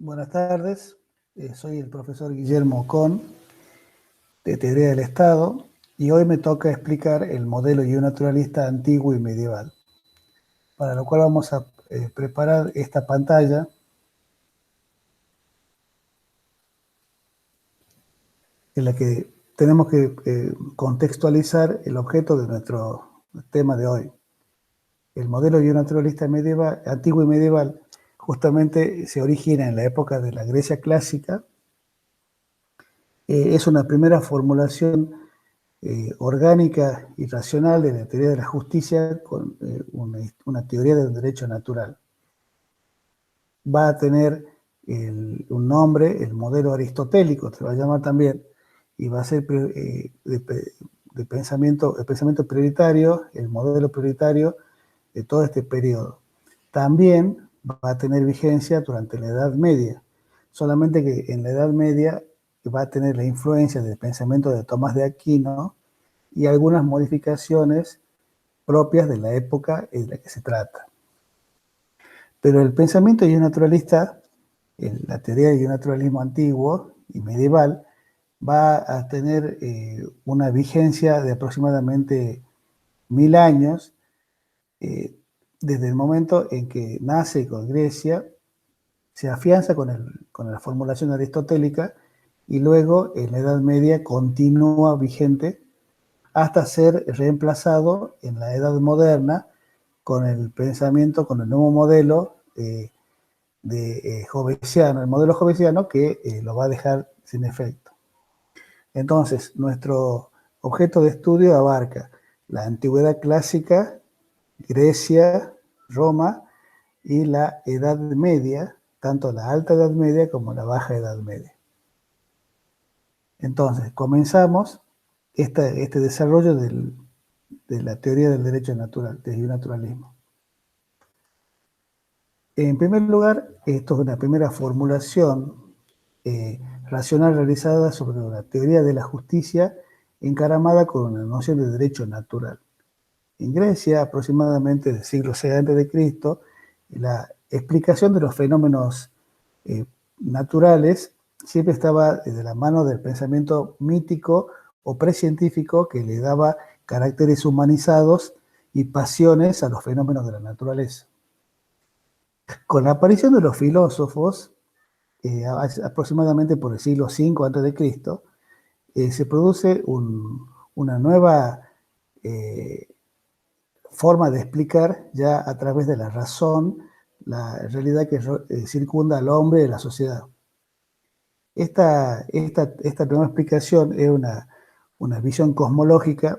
Buenas tardes, soy el profesor Guillermo Con, de Teoría del Estado, y hoy me toca explicar el modelo naturalista antiguo y medieval, para lo cual vamos a preparar esta pantalla en la que tenemos que contextualizar el objeto de nuestro tema de hoy. El modelo naturalista medieval, antiguo y medieval justamente se origina en la época de la Grecia clásica. Es una primera formulación orgánica y racional de la teoría de la justicia con una teoría del derecho natural. Va a tener un nombre, el modelo aristotélico, se va a llamar también, y va a ser de pensamiento, el pensamiento prioritario, el modelo prioritario de todo este periodo. También va a tener vigencia durante la Edad Media, solamente que en la Edad Media va a tener la influencia del pensamiento de Tomás de Aquino y algunas modificaciones propias de la época en la que se trata. Pero el pensamiento naturalista, la teoría del naturalismo antiguo y medieval, va a tener una vigencia de aproximadamente 1000 años, desde el momento en que nace con Grecia, se afianza con la formulación aristotélica y luego en la Edad Media continúa vigente hasta ser reemplazado en la Edad Moderna con el pensamiento, con el nuevo modelo de Jovesiano, el modelo Jovesiano que lo va a dejar sin efecto. Entonces, nuestro objeto de estudio abarca la antigüedad clásica, Grecia, Roma y la Edad Media, tanto la Alta Edad Media como la Baja Edad Media. Entonces, comenzamos este desarrollo de la teoría del derecho natural, del naturalismo. En primer lugar, esto es una primera formulación racional realizada sobre la teoría de la justicia encaramada con una noción de derecho natural. En Grecia, aproximadamente del siglo VI a.C., la explicación de los fenómenos naturales siempre estaba de la mano del pensamiento mítico o precientífico que le daba caracteres humanizados y pasiones a los fenómenos de la naturaleza. Con la aparición de los filósofos, aproximadamente por el siglo V a.C., se produce una nueva forma de explicar ya a través de la razón la realidad que circunda al hombre y la sociedad. Esta nueva explicación es una visión cosmológica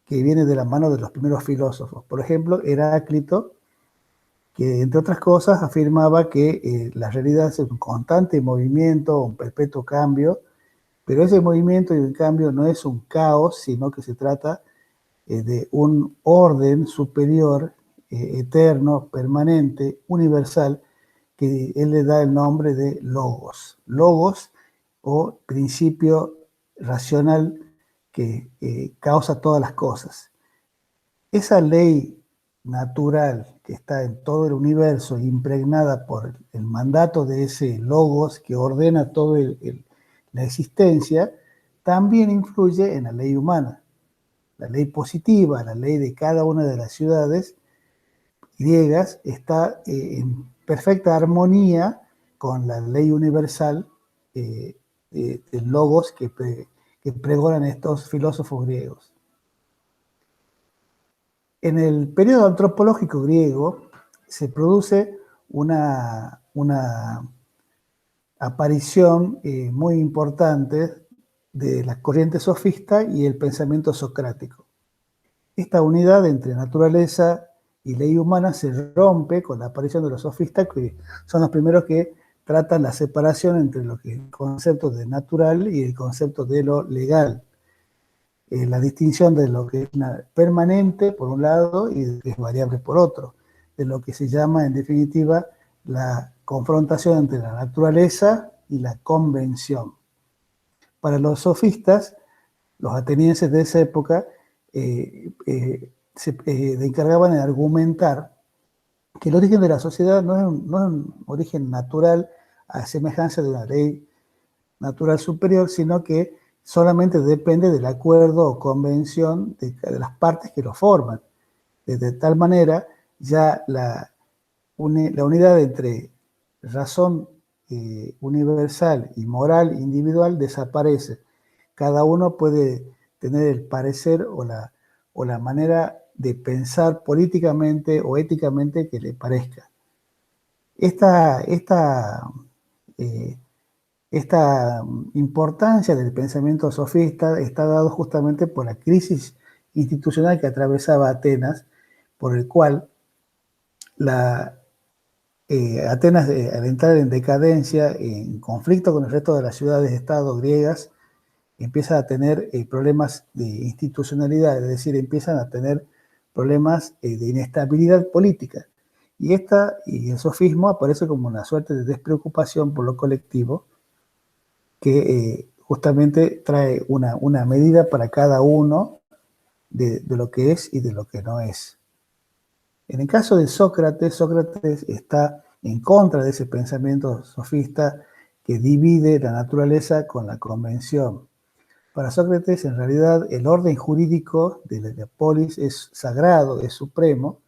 que viene de la mano de los primeros filósofos. Por ejemplo, Heráclito, que entre otras cosas afirmaba que la realidad es un constante movimiento, un perpetuo cambio, pero ese movimiento y el cambio no es un caos, sino que se trata de un orden superior, eterno, permanente, universal, que él le da el nombre de logos. Logos o principio racional que causa todas las cosas. Esa ley natural que está en todo el universo, impregnada por el mandato de ese logos que ordena toda la existencia, también influye en la ley humana. La ley positiva, la ley de cada una de las ciudades griegas, está en perfecta armonía con la ley universal del logos que pregonan estos filósofos griegos. En el periodo antropológico griego se produce una aparición muy importante de la corriente sofista y el pensamiento socrático. Esta unidad entre naturaleza y ley humana se rompe con la aparición de los sofistas, que son los primeros que tratan la separación entre lo que es el concepto de natural y el concepto de lo legal. La distinción de lo que es permanente por un lado y de lo que es variable por otro, de lo que se llama en definitiva la confrontación entre la naturaleza y la convención. Para los sofistas, los atenienses de esa época se encargaban de argumentar que el origen de la sociedad no es un origen natural a semejanza de una ley natural superior, sino que solamente depende del acuerdo o convención de las partes que lo forman. De tal manera, ya la unidad entre razón universal y moral individual desaparece. Cada uno puede tener el parecer o la manera de pensar políticamente o éticamente que le parezca. Esta, esta, eh, esta importancia del pensamiento sofista está dado justamente por la crisis institucional que atravesaba Atenas, por el cual Atenas, al entrar en decadencia, en conflicto con el resto de las ciudades-estado griegas, empieza a tener problemas de institucionalidad, es decir, empiezan a tener problemas de inestabilidad política. Y el sofismo aparece como una suerte de despreocupación por lo colectivo que justamente trae una medida para cada uno de lo que es y de lo que no es. En el caso de Sócrates, Sócrates está en contra de ese pensamiento sofista que divide la naturaleza con la convención. Para Sócrates, en realidad, el orden jurídico de la polis es sagrado, es supremo.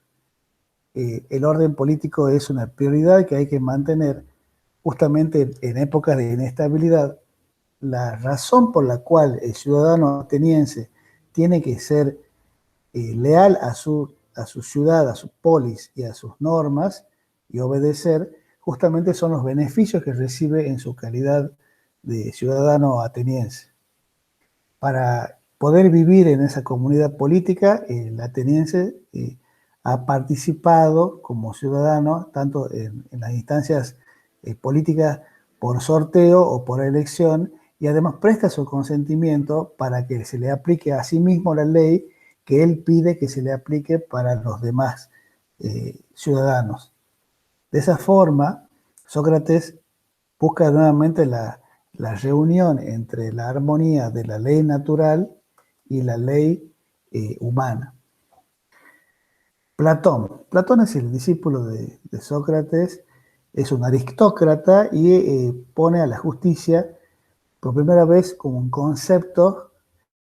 El orden político es una prioridad que hay que mantener justamente en épocas de inestabilidad. La razón por la cual el ciudadano ateniense tiene que ser leal a su ciudad, a su polis y a sus normas y obedecer, justamente son los beneficios que recibe en su calidad de ciudadano ateniense. Para poder vivir en esa comunidad política, el ateniense ha participado como ciudadano tanto en las instancias políticas por sorteo o por elección, y además presta su consentimiento para que se le aplique a sí mismo la ley que él pide que se le aplique para los demás ciudadanos. De esa forma, Sócrates busca nuevamente la reunión entre la armonía de la ley natural y la ley humana. Platón es el discípulo de Sócrates, es un aristócrata y pone a la justicia por primera vez como un concepto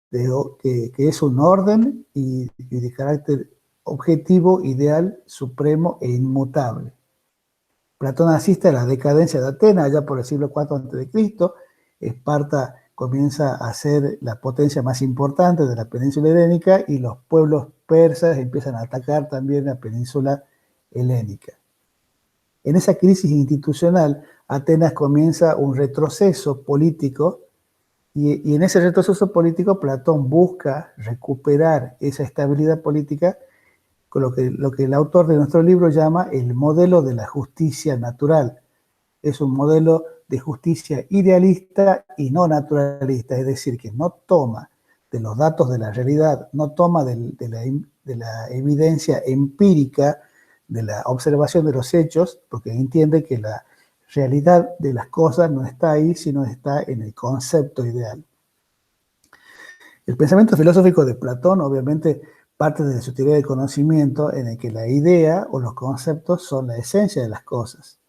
que es un orden y de carácter objetivo, ideal, supremo e inmutable. Platón asiste a la decadencia de Atenas allá por el siglo IV a.C. Esparta comienza a ser la potencia más importante de la península helénica y los pueblos persas empiezan a atacar también la península helénica. En esa crisis institucional, Atenas comienza un retroceso político y en ese retroceso político Platón busca recuperar esa estabilidad política con lo que el autor de nuestro libro llama el modelo de la justicia natural. Es un modelo de justicia idealista y no naturalista, es decir, que no toma de los datos de la realidad, no toma de la evidencia empírica, de la observación de los hechos, porque entiende que la realidad de las cosas no está ahí, sino está en el concepto ideal. El pensamiento filosófico de Platón obviamente parte de su teoría del conocimiento, en el que la idea o los conceptos son la esencia de las cosas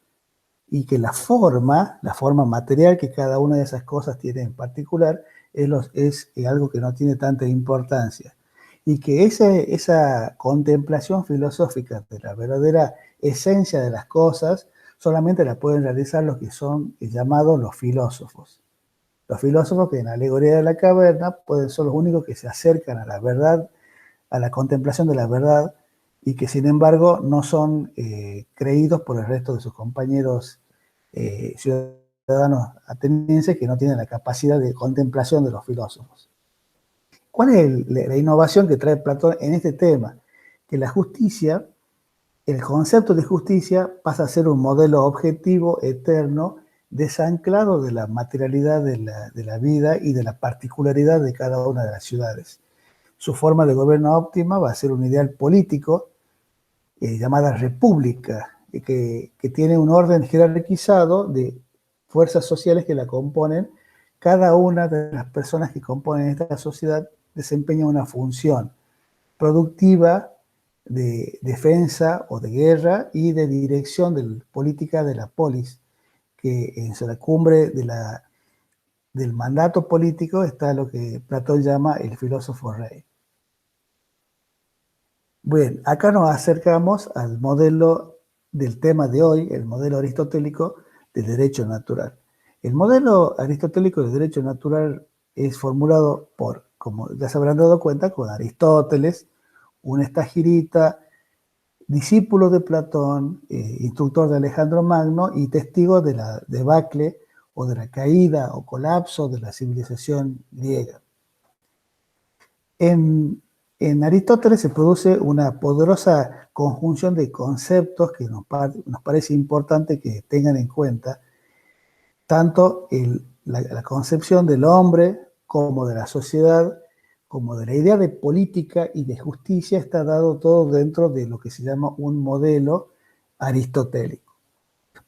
y que la forma material que cada una de esas cosas tiene en particular es algo que no tiene tanta importancia, y que esa contemplación filosófica de la verdadera esencia de las cosas solamente la pueden realizar los que son llamados los filósofos. Los filósofos que en la alegoría de la caverna ser los únicos que se acercan a la verdad, a la contemplación de la verdad, y que sin embargo no son creídos por el resto de sus compañeros ciudadanos atenienses que no tienen la capacidad de contemplación de los filósofos. ¿Cuál es la innovación que trae Platón en este tema? Que la justicia, el concepto de justicia pasa a ser un modelo objetivo, eterno, desanclado de la materialidad de la vida y de la particularidad de cada una de las ciudades. Su forma de gobierno óptima va a ser un ideal político llamada república, que tiene un orden jerarquizado de fuerzas sociales que la componen. Cada una de las personas que componen esta sociedad desempeña una función productiva, de defensa o de guerra y de dirección de la política de la polis. que en la cumbre del mandato político está lo que Platón llama el filósofo rey. Bien, acá nos acercamos al modelo del tema de hoy, el modelo aristotélico del derecho natural. El modelo aristotélico del derecho natural es formulado por, como ya se habrán dado cuenta, con Aristóteles, un estagirita, discípulo de Platón, instructor de Alejandro Magno y testigo de la debacle o de la caída o colapso de la civilización griega. En Aristóteles se produce una poderosa conjunción de conceptos que nos parece importante que tengan en cuenta, tanto la concepción del hombre como de la sociedad, como de la idea de política y de justicia, está dado todo dentro de lo que se llama un modelo aristotélico.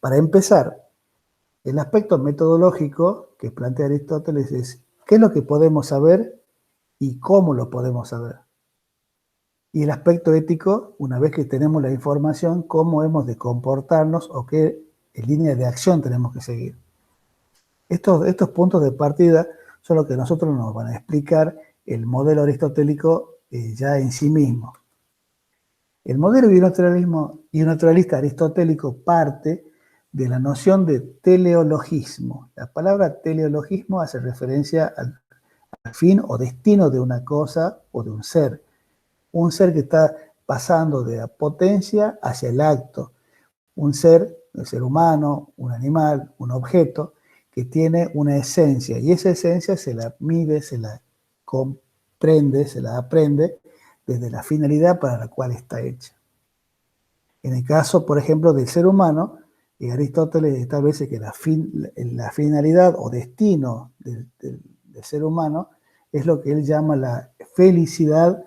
Para empezar, el aspecto metodológico que plantea Aristóteles es qué es lo que podemos saber y cómo lo podemos saber. Y el aspecto ético, una vez que tenemos la información, cómo hemos de comportarnos o qué línea de acción tenemos que seguir. Estos puntos de partida son lo que nosotros nos van a explicar el modelo aristotélico ya en sí mismo. El modelo bionaturalista aristotélico parte de la noción de teleologismo. La palabra teleologismo hace referencia al fin o destino de una cosa o de un ser que está pasando de la potencia hacia el acto, un ser humano, un animal, un objeto, que tiene una esencia, y esa esencia se la mide, se la comprende, se la aprende desde la finalidad para la cual está hecha. En el caso, por ejemplo, del ser humano, Aristóteles establece que la finalidad o destino del ser humano es lo que él llama la felicidad.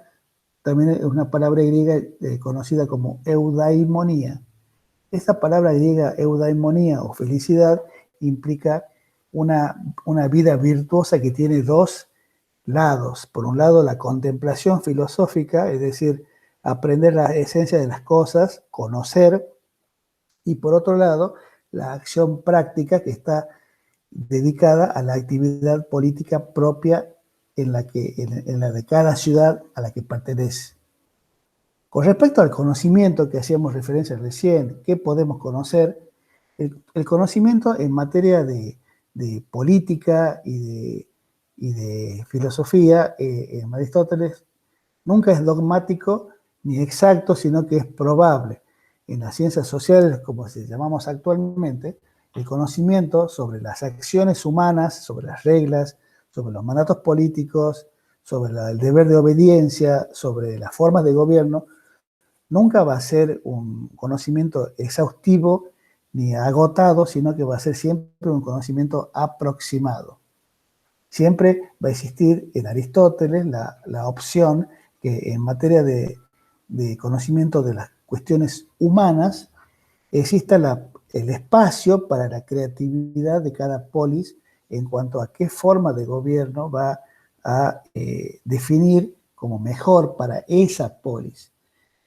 También es una palabra griega conocida como eudaimonía. Esta palabra griega eudaimonía o felicidad implica una vida virtuosa que tiene dos lados. Por un lado, la contemplación filosófica, es decir, aprender la esencia de las cosas, conocer, y por otro lado, la acción práctica que está dedicada a la actividad política propia en la de cada ciudad a la que pertenece. Con respecto al conocimiento que hacíamos referencia recién, ¿qué podemos conocer? El conocimiento en materia de política y de filosofía en Aristóteles nunca es dogmático ni exacto, sino que es probable. En las ciencias sociales, como se llamamos actualmente, el conocimiento sobre las acciones humanas, sobre las reglas, sobre los mandatos políticos, sobre el deber de obediencia, sobre las formas de gobierno, nunca va a ser un conocimiento exhaustivo ni agotado, sino que va a ser siempre un conocimiento aproximado. Siempre va a existir en Aristóteles la opción que en materia de conocimiento de las cuestiones humanas exista el espacio para la creatividad de cada polis en cuanto a qué forma de gobierno va a definir como mejor para esa polis.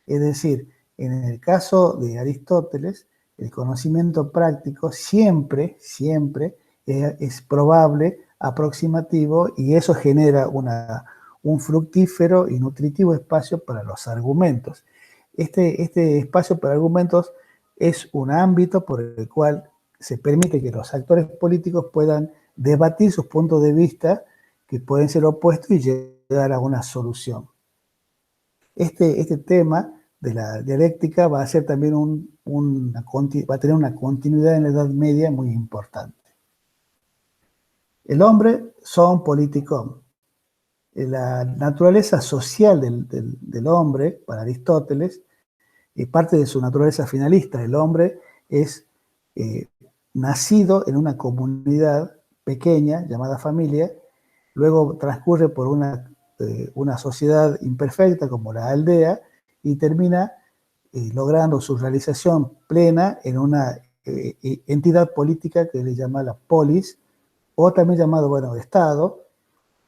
Es decir, en el caso de Aristóteles, el conocimiento práctico siempre es probable, aproximativo, y eso genera un fructífero y nutritivo espacio para los argumentos. Este espacio para argumentos es un ámbito por el cual se permite que los actores políticos puedan debatir sus puntos de vista que pueden ser opuestos y llegar a una solución. Este tema de la dialéctica va a ser también va a tener una continuidad en la Edad Media muy importante. El hombre son politicum. La naturaleza social del hombre, para Aristóteles, parte de su naturaleza finalista. El hombre es nacido en una comunidad pequeña llamada familia, luego transcurre por una sociedad imperfecta como la aldea y termina logrando su realización plena en una entidad política que le llama la polis, o también llamado, Estado,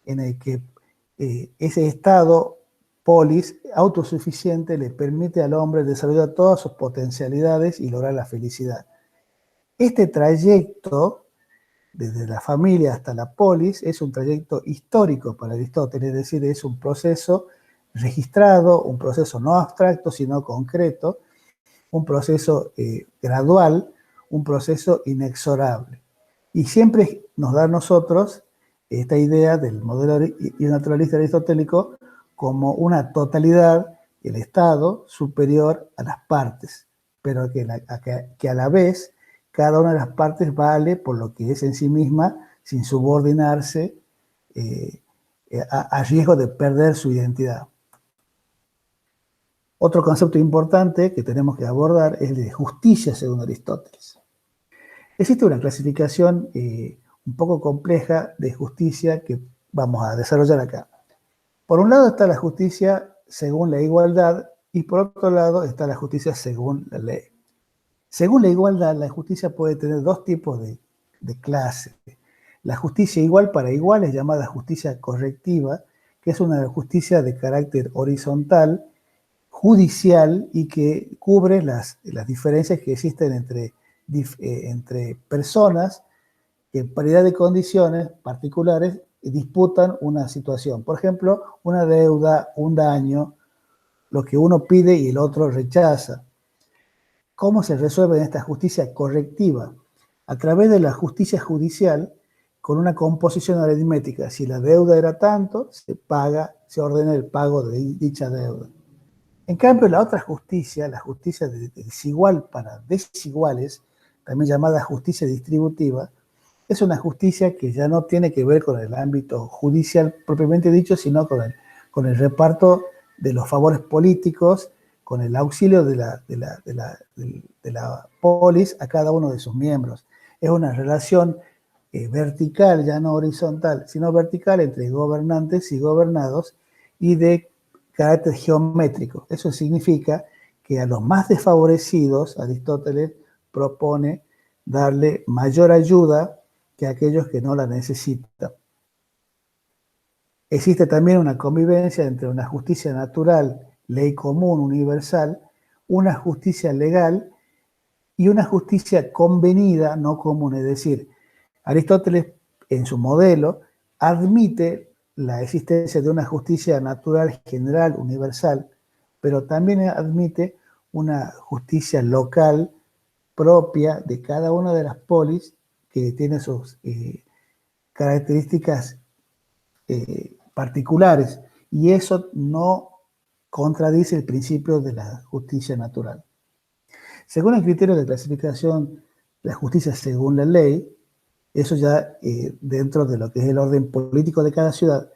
en el que ese Estado polis autosuficiente le permite al hombre desarrollar todas sus potencialidades y lograr la felicidad. Este trayecto, desde la familia hasta la polis, es un trayecto histórico para Aristóteles, es decir, es un proceso registrado, un proceso no abstracto, sino concreto, un proceso gradual, un proceso inexorable. Y siempre nos da a nosotros esta idea del modelo naturalista aristotélico como una totalidad, el Estado superior a las partes, pero que a la vez cada una de las partes vale por lo que es en sí misma, sin subordinarse, a riesgo de perder su identidad. Otro concepto importante que tenemos que abordar es el de justicia según Aristóteles. Existe una clasificación un poco compleja de justicia que vamos a desarrollar acá. Por un lado está la justicia según la igualdad y por otro lado está la justicia según la ley. Según la igualdad, la justicia puede tener dos tipos de clase. La justicia igual para igual es llamada justicia correctiva, que es una justicia de carácter horizontal, judicial y que cubre las diferencias que existen entre personas que en paridad de condiciones particulares disputan una situación. Por ejemplo, una deuda, un daño, lo que uno pide y el otro rechaza. ¿Cómo se resuelve esta justicia correctiva? A través de la justicia judicial, con una composición aritmética. Si la deuda era tanto, se ordena el pago de dicha deuda. En cambio, la otra justicia, la justicia de desigual para desiguales, también llamada justicia distributiva, es una justicia que ya no tiene que ver con el ámbito judicial propiamente dicho, sino con el reparto de los favores políticos, con el auxilio de la polis a cada uno de sus miembros. Es una relación vertical, ya no horizontal, sino vertical entre gobernantes y gobernados y de carácter geométrico. Eso significa que a los más desfavorecidos, Aristóteles propone darle mayor ayuda que a aquellos que no la necesitan. Existe también una convivencia entre una justicia natural, ley común, universal, una justicia legal y una justicia convenida, no común. Es decir, Aristóteles en su modelo admite la existencia de una justicia natural general, universal, pero también admite una justicia local propia de cada una de las polis que tiene sus características particulares, y eso no contradice el principio de la justicia natural. Según el criterio de clasificación, la justicia según la ley, eso ya dentro de lo que es el orden político de cada ciudad,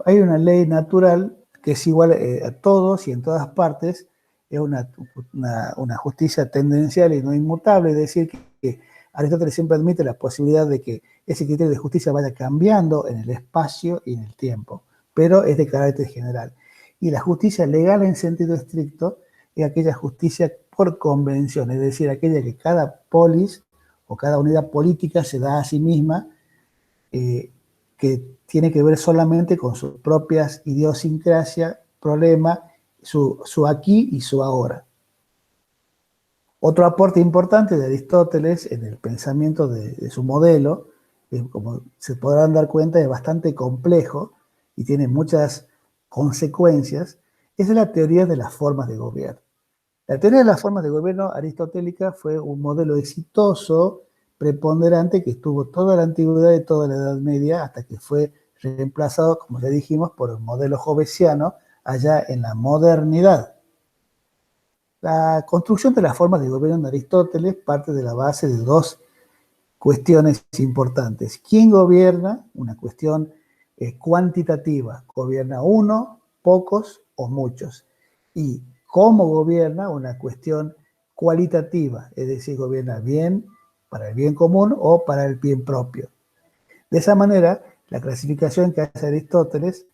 hay una ley natural que es igual a todos y en todas partes, es una justicia tendencial y no inmutable, es decir, que Aristóteles siempre admite la posibilidad de que ese criterio de justicia vaya cambiando en el espacio y en el tiempo, pero es de carácter general. Y la justicia legal en sentido estricto es aquella justicia por convención, es decir, aquella que cada polis o cada unidad política se da a sí misma, que tiene que ver solamente con sus propias idiosincrasias, problemas, su aquí y su ahora. Otro aporte importante de Aristóteles en el pensamiento de su modelo, que como se podrán dar cuenta es bastante complejo y tiene muchas consecuencias, es la teoría de las formas de gobierno. La teoría de las formas de gobierno aristotélica fue un modelo exitoso, preponderante, que estuvo toda la antigüedad y toda la Edad Media hasta que fue reemplazado, como ya dijimos, por el modelo jovesiano allá en la modernidad. La construcción de las formas de gobierno de Aristóteles parte de la base de dos cuestiones importantes. ¿Quién gobierna? Una cuestión cuantitativa. ¿Gobierna uno, pocos o muchos? Y cómo gobierna, una cuestión cualitativa, es decir, gobierna bien, para el bien común o para el bien propio. De esa manera, la clasificación que hace Aristóteles,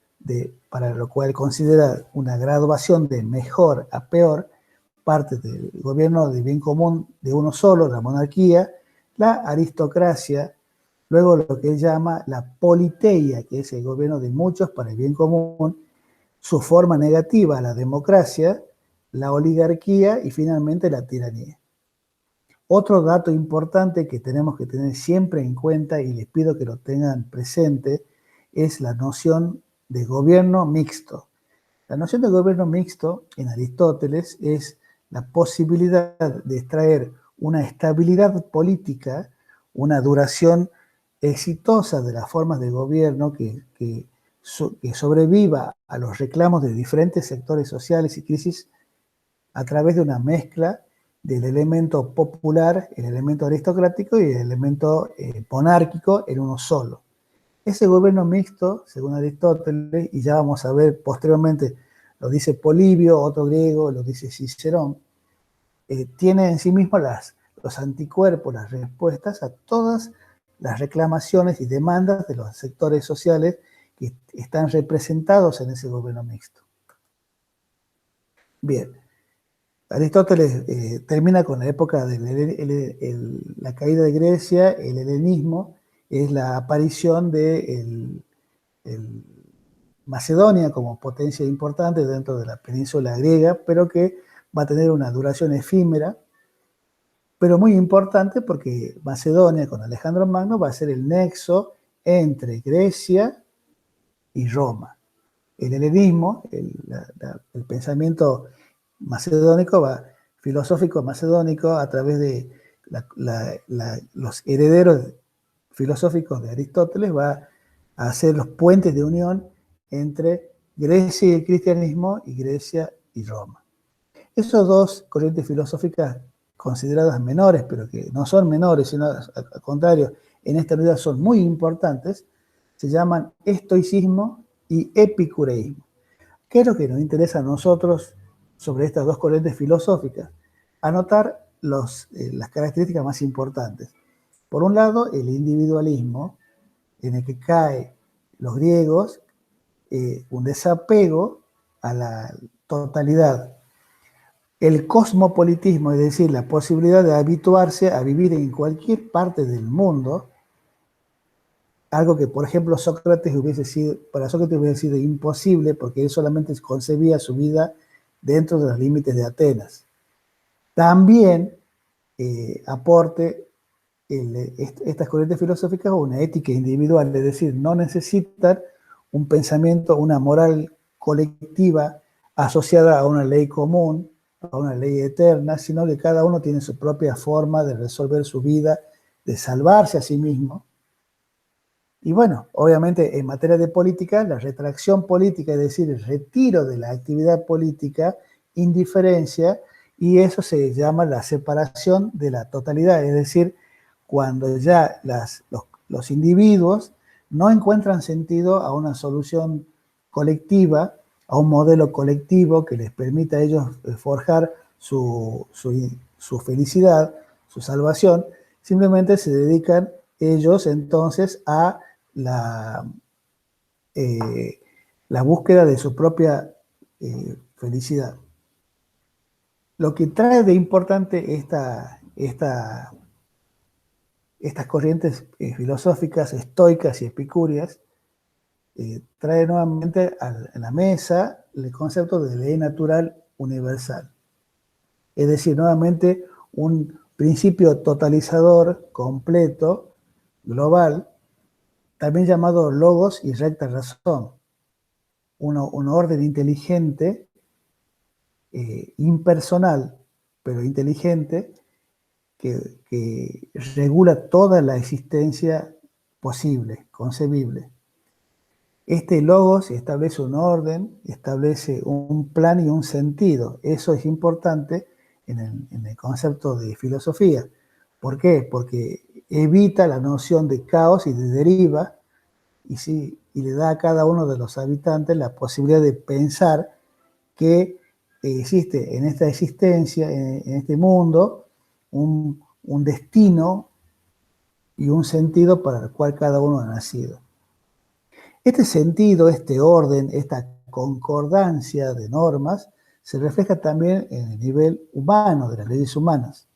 para lo cual considera una graduación de mejor a peor, parte del gobierno de bien común de uno solo, la monarquía, la aristocracia, luego lo que él llama la politeia, que es el gobierno de muchos para el bien común, su forma negativa, la democracia, la oligarquía y finalmente la tiranía. Otro dato importante que tenemos que tener siempre en cuenta, y les pido que lo tengan presente, es la noción de gobierno mixto. La noción de gobierno mixto en Aristóteles es la posibilidad de extraer una estabilidad política, una duración exitosa de las formas de gobierno que sobreviva a los reclamos de diferentes sectores sociales y crisis a través de una mezcla del elemento popular, el elemento aristocrático y el elemento monárquico en uno solo. Ese gobierno mixto, según Aristóteles, y ya vamos a ver posteriormente, lo dice Polibio, otro griego, lo dice Cicerón, tiene en sí mismo los anticuerpos, las respuestas a todas las reclamaciones y demandas de los sectores sociales que están representados en ese gobierno mixto. Bien, Aristóteles termina con la época de la caída de Grecia, el helenismo, es la aparición de Macedonia como potencia importante dentro de la península griega, pero que va a tener una duración efímera, pero muy importante porque Macedonia con Alejandro Magno va a ser el nexo entre Grecia y Roma. El helenismo, el pensamiento macedónico filosófico macedónico a través de los herederos filosóficos de Aristóteles va a hacer los puentes de unión entre Grecia y el cristianismo y Grecia y Roma. Esos dos corrientes filosóficas consideradas menores, pero que no son menores, sino al contrario, en esta unidad son muy importantes, se llaman estoicismo y epicureísmo. ¿Qué es lo que nos interesa a nosotros sobre estas dos corrientes filosóficas? Anotar las características más importantes. Por un lado, el individualismo, en el que caen los griegos, un desapego a la totalidad. El cosmopolitismo, es decir, la posibilidad de habituarse a vivir en cualquier parte del mundo, algo que, por ejemplo, para Sócrates hubiese sido imposible porque él solamente concebía su vida dentro de los límites de Atenas. También aporte estas corrientes filosóficas una ética individual, es decir, no necesitan un pensamiento, una moral colectiva asociada a una ley común, a una ley eterna, sino que cada uno tiene su propia forma de resolver su vida, de salvarse a sí mismo. Y bueno, obviamente en materia de política, la retracción política, es decir, el retiro de la actividad política, indiferencia, y eso se llama la separación de la totalidad, es decir, cuando ya los individuos no encuentran sentido a una solución colectiva, a un modelo colectivo que les permita a ellos forjar su felicidad, su salvación, simplemente se dedican ellos entonces a la búsqueda de su propia felicidad. Lo que trae de importante estas corrientes filosóficas estoicas y epicúreas trae nuevamente a la mesa el concepto de ley natural universal. Es decir, nuevamente un principio totalizador, completo, global, también llamado logos y recta razón. Un orden inteligente, impersonal, pero inteligente, que regula toda la existencia posible, concebible. Este logos establece un orden, establece un plan y un sentido. Eso es importante en el concepto de filosofía. ¿Por qué? Porque evita la noción de caos y de deriva y le da a cada uno de los habitantes la posibilidad de pensar que existe en esta existencia, en este mundo, un destino y un sentido para el cual cada uno ha nacido. Este sentido, este orden, esta concordancia de normas se refleja también en el nivel humano, de las leyes humanas.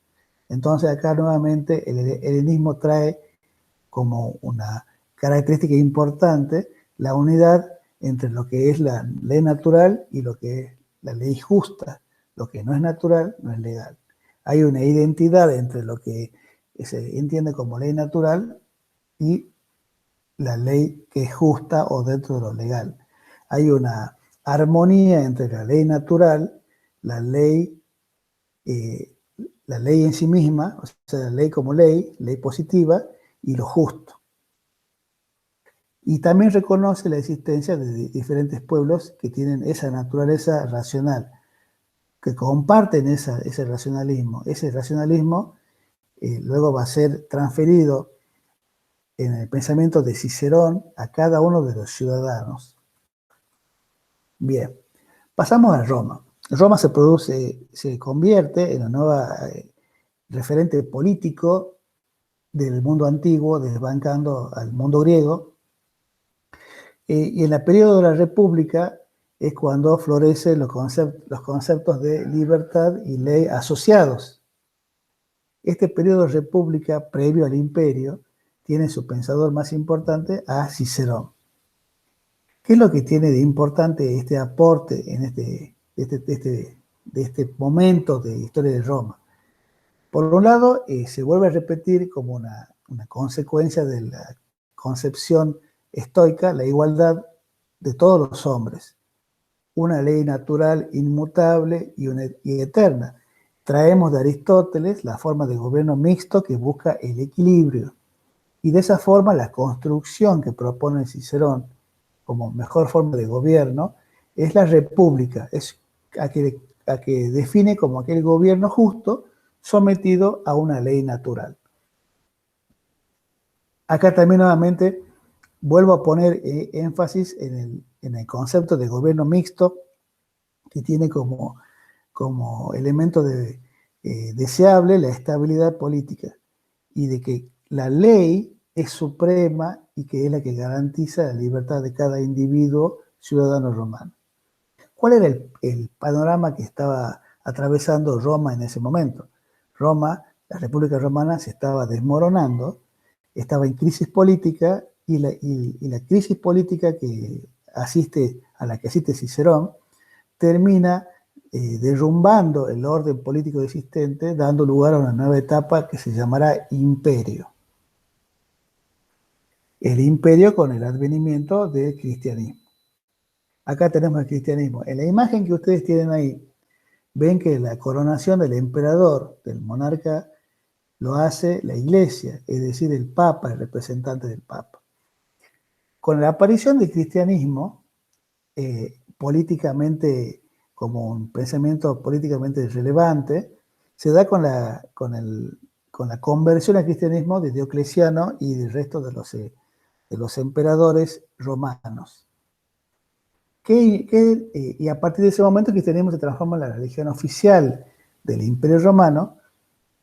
Entonces acá nuevamente el helenismo trae como una característica importante la unidad entre lo que es la ley natural y lo que es la ley justa. Lo que no es natural no es legal. Hay una identidad entre lo que se entiende como ley natural y la ley que es justa o dentro de lo legal. Hay una armonía entre la ley natural, la ley, eh, la ley en sí misma, o sea, la ley como ley positiva, y lo justo. Y también reconoce la existencia de diferentes pueblos que tienen esa naturaleza racional, que comparten ese racionalismo. Ese racionalismo luego va a ser transferido en el pensamiento de Cicerón a cada uno de los ciudadanos. Bien, pasamos a Roma. Roma se convierte en la nueva referente político del mundo antiguo, desbancando al mundo griego. Y en el periodo de la República es cuando florecen los conceptos de libertad y ley asociados. Este periodo de República, previo al Imperio, tiene su pensador más importante a Cicerón. ¿Qué es lo que tiene de importante este aporte en de este momento de historia de Roma? Por un lado, se vuelve a repetir como una consecuencia de la concepción estoica, la igualdad de todos los hombres. Una ley natural inmutable y eterna. Traemos de Aristóteles la forma de gobierno mixto que busca el equilibrio. Y de esa forma la construcción que propone Cicerón como mejor forma de gobierno es la república, es a que define como aquel gobierno justo sometido a una ley natural. Acá también nuevamente vuelvo a poner énfasis en el concepto de gobierno mixto, que tiene como elemento deseable la estabilidad política y de que la ley es suprema y que es la que garantiza la libertad de cada individuo ciudadano romano. ¿Cuál era el panorama que estaba atravesando Roma en ese momento? Roma, la República Romana, se estaba desmoronando, estaba en crisis política y la crisis política a la que asiste Cicerón termina derrumbando el orden político existente, dando lugar a una nueva etapa que se llamará imperio. El imperio con el advenimiento del cristianismo. Acá tenemos el cristianismo. En la imagen que ustedes tienen ahí, ven que la coronación del emperador, del monarca, lo hace la iglesia, es decir, el papa, el representante del papa. Con la aparición del cristianismo, políticamente, como un pensamiento políticamente relevante, se da con la conversión al cristianismo de Diocleciano y del resto de los emperadores romanos. Y a partir de ese momento el cristianismo se transforma en la religión oficial del Imperio Romano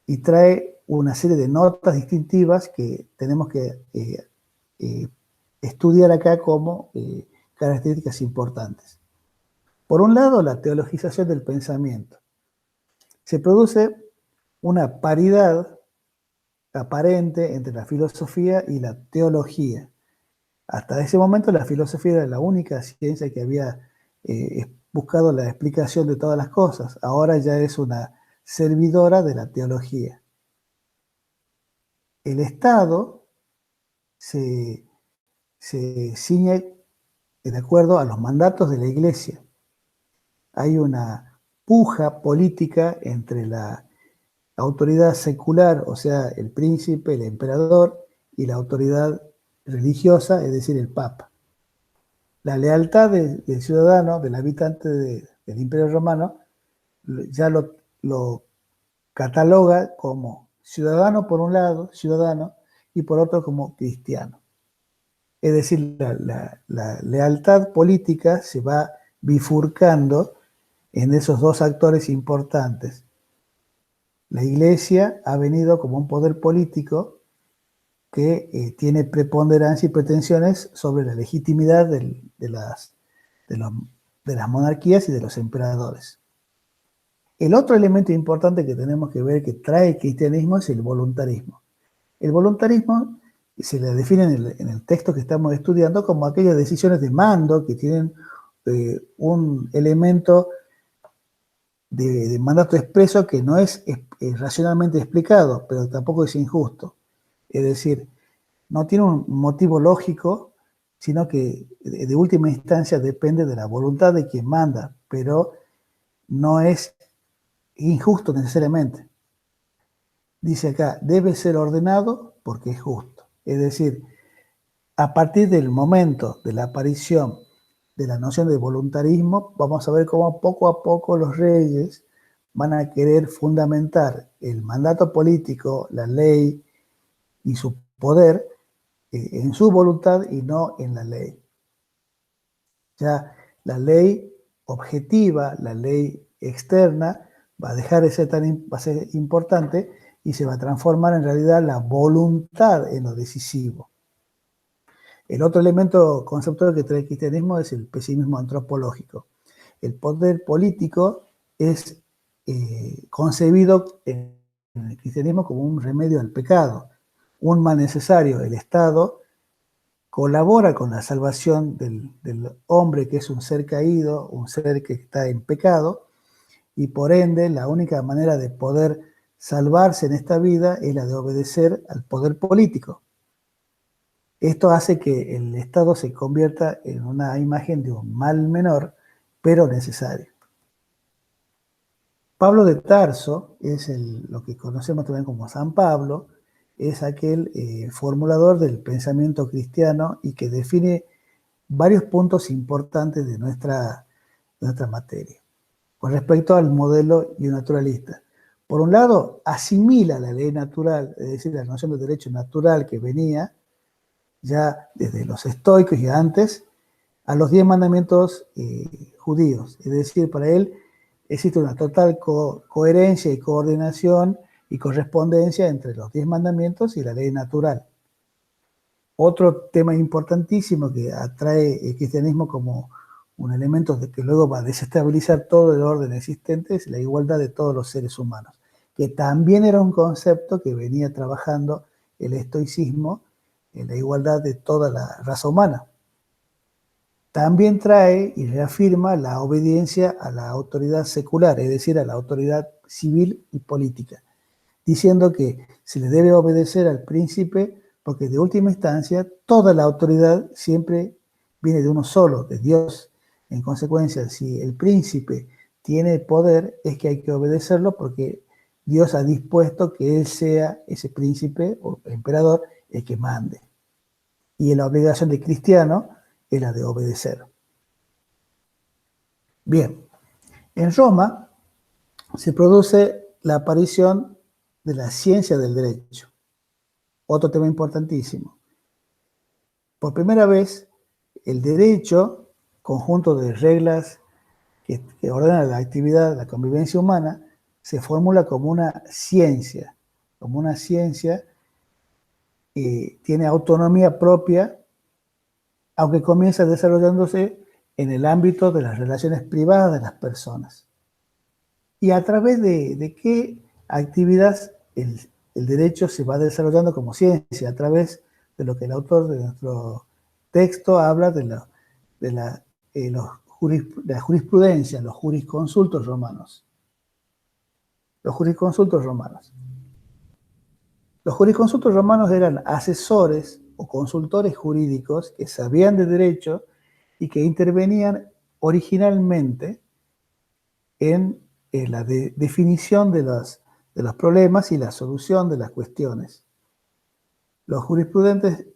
y trae una serie de notas distintivas que tenemos que estudiar acá como características importantes. Por un lado, la teologización del pensamiento. Se produce una paridad aparente entre la filosofía y la teología. Hasta ese momento la filosofía era la única ciencia que había buscado la explicación de todas las cosas. Ahora ya es una servidora de la teología. El Estado se ciñe de acuerdo a los mandatos de la Iglesia. Hay una puja política entre la autoridad secular, o sea, el príncipe, el emperador, y la autoridad religiosa, es decir, el papa. La lealtad del ciudadano, del habitante del Imperio Romano, ya lo cataloga como ciudadano por un lado, ciudadano, y por otro como cristiano. Es decir, la lealtad política se va bifurcando en esos dos actores importantes. La Iglesia ha venido como un poder político que tiene preponderancia y pretensiones sobre la legitimidad de las monarquías y de los emperadores. El otro elemento importante que tenemos que ver que trae el cristianismo es el voluntarismo. El voluntarismo se le define en el texto que estamos estudiando como aquellas decisiones de mando que tienen un elemento de mandato expreso que no es racionalmente explicado, pero tampoco es injusto. Es decir, no tiene un motivo lógico, sino que de última instancia depende de la voluntad de quien manda, pero no es injusto necesariamente. Dice acá, debe ser ordenado porque es justo. Es decir, a partir del momento de la aparición de la noción de voluntarismo, vamos a ver cómo poco a poco los reyes van a querer fundamentar el mandato político, la ley y su poder en su voluntad y no en la ley. Ya la ley objetiva, la ley externa, va a dejar de ser va a ser importante y se va a transformar en realidad la voluntad en lo decisivo. El otro elemento conceptual que trae el cristianismo es el pesimismo antropológico. El poder político es concebido en el cristianismo como un remedio al pecado, un mal necesario. El Estado colabora con la salvación del hombre, que es un ser caído, un ser que está en pecado, y por ende la única manera de poder salvarse en esta vida es la de obedecer al poder político. Esto hace que el Estado se convierta en una imagen de un mal menor, pero necesario. Pablo de Tarso es lo que conocemos también como San Pablo, es aquel formulador del pensamiento cristiano y que define varios puntos importantes de nuestra materia. Con respecto al modelo naturalista. Por un lado, asimila la ley natural, es decir, la noción de derecho natural que venía ya desde los estoicos y antes, a los 10 mandamientos judíos. Es decir, para él existe una total coherencia y coordinación y correspondencia entre los 10 mandamientos y la ley natural. Otro tema importantísimo que atrae el cristianismo como un elemento que luego va a desestabilizar todo el orden existente es la igualdad de todos los seres humanos, que también era un concepto que venía trabajando el estoicismo en la igualdad de toda la raza humana. También trae y reafirma la obediencia a la autoridad secular, es decir, a la autoridad civil y política, diciendo que se le debe obedecer al príncipe porque de última instancia toda la autoridad siempre viene de uno solo, de Dios. En consecuencia, si el príncipe tiene poder, es que hay que obedecerlo porque Dios ha dispuesto que él sea ese príncipe o emperador el que mande. Y la obligación del cristiano es la de obedecer. Bien, en Roma se produce la aparición de la ciencia del derecho. Otro tema importantísimo. Por primera vez, el derecho, conjunto de reglas que ordenan la actividad, la convivencia humana, se formula como una ciencia que tiene autonomía propia, aunque comienza desarrollándose en el ámbito de las relaciones privadas de las personas. ¿Y a través de qué actividad el derecho se va desarrollando como ciencia? A través de lo que el autor de nuestro texto habla de la jurisprudencia, los jurisconsultos romanos. Los jurisconsultos romanos. Los jurisconsultos romanos eran asesores o consultores jurídicos que sabían de derecho y que intervenían originalmente en la definición de los problemas y la solución de las cuestiones. Los jurisprudentes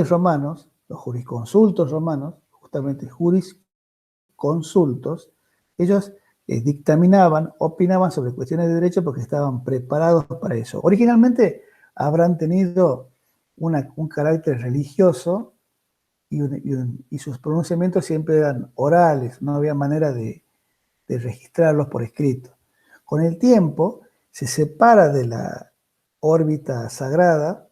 romanos, los jurisconsultos romanos, justamente jurisconsultos, ellos dictaminaban, opinaban sobre cuestiones de derecho porque estaban preparados para eso. Originalmente habrán tenido un carácter religioso y sus pronunciamientos siempre eran orales, no había manera de registrarlos por escrito. Con el tiempo se separa de la órbita sagrada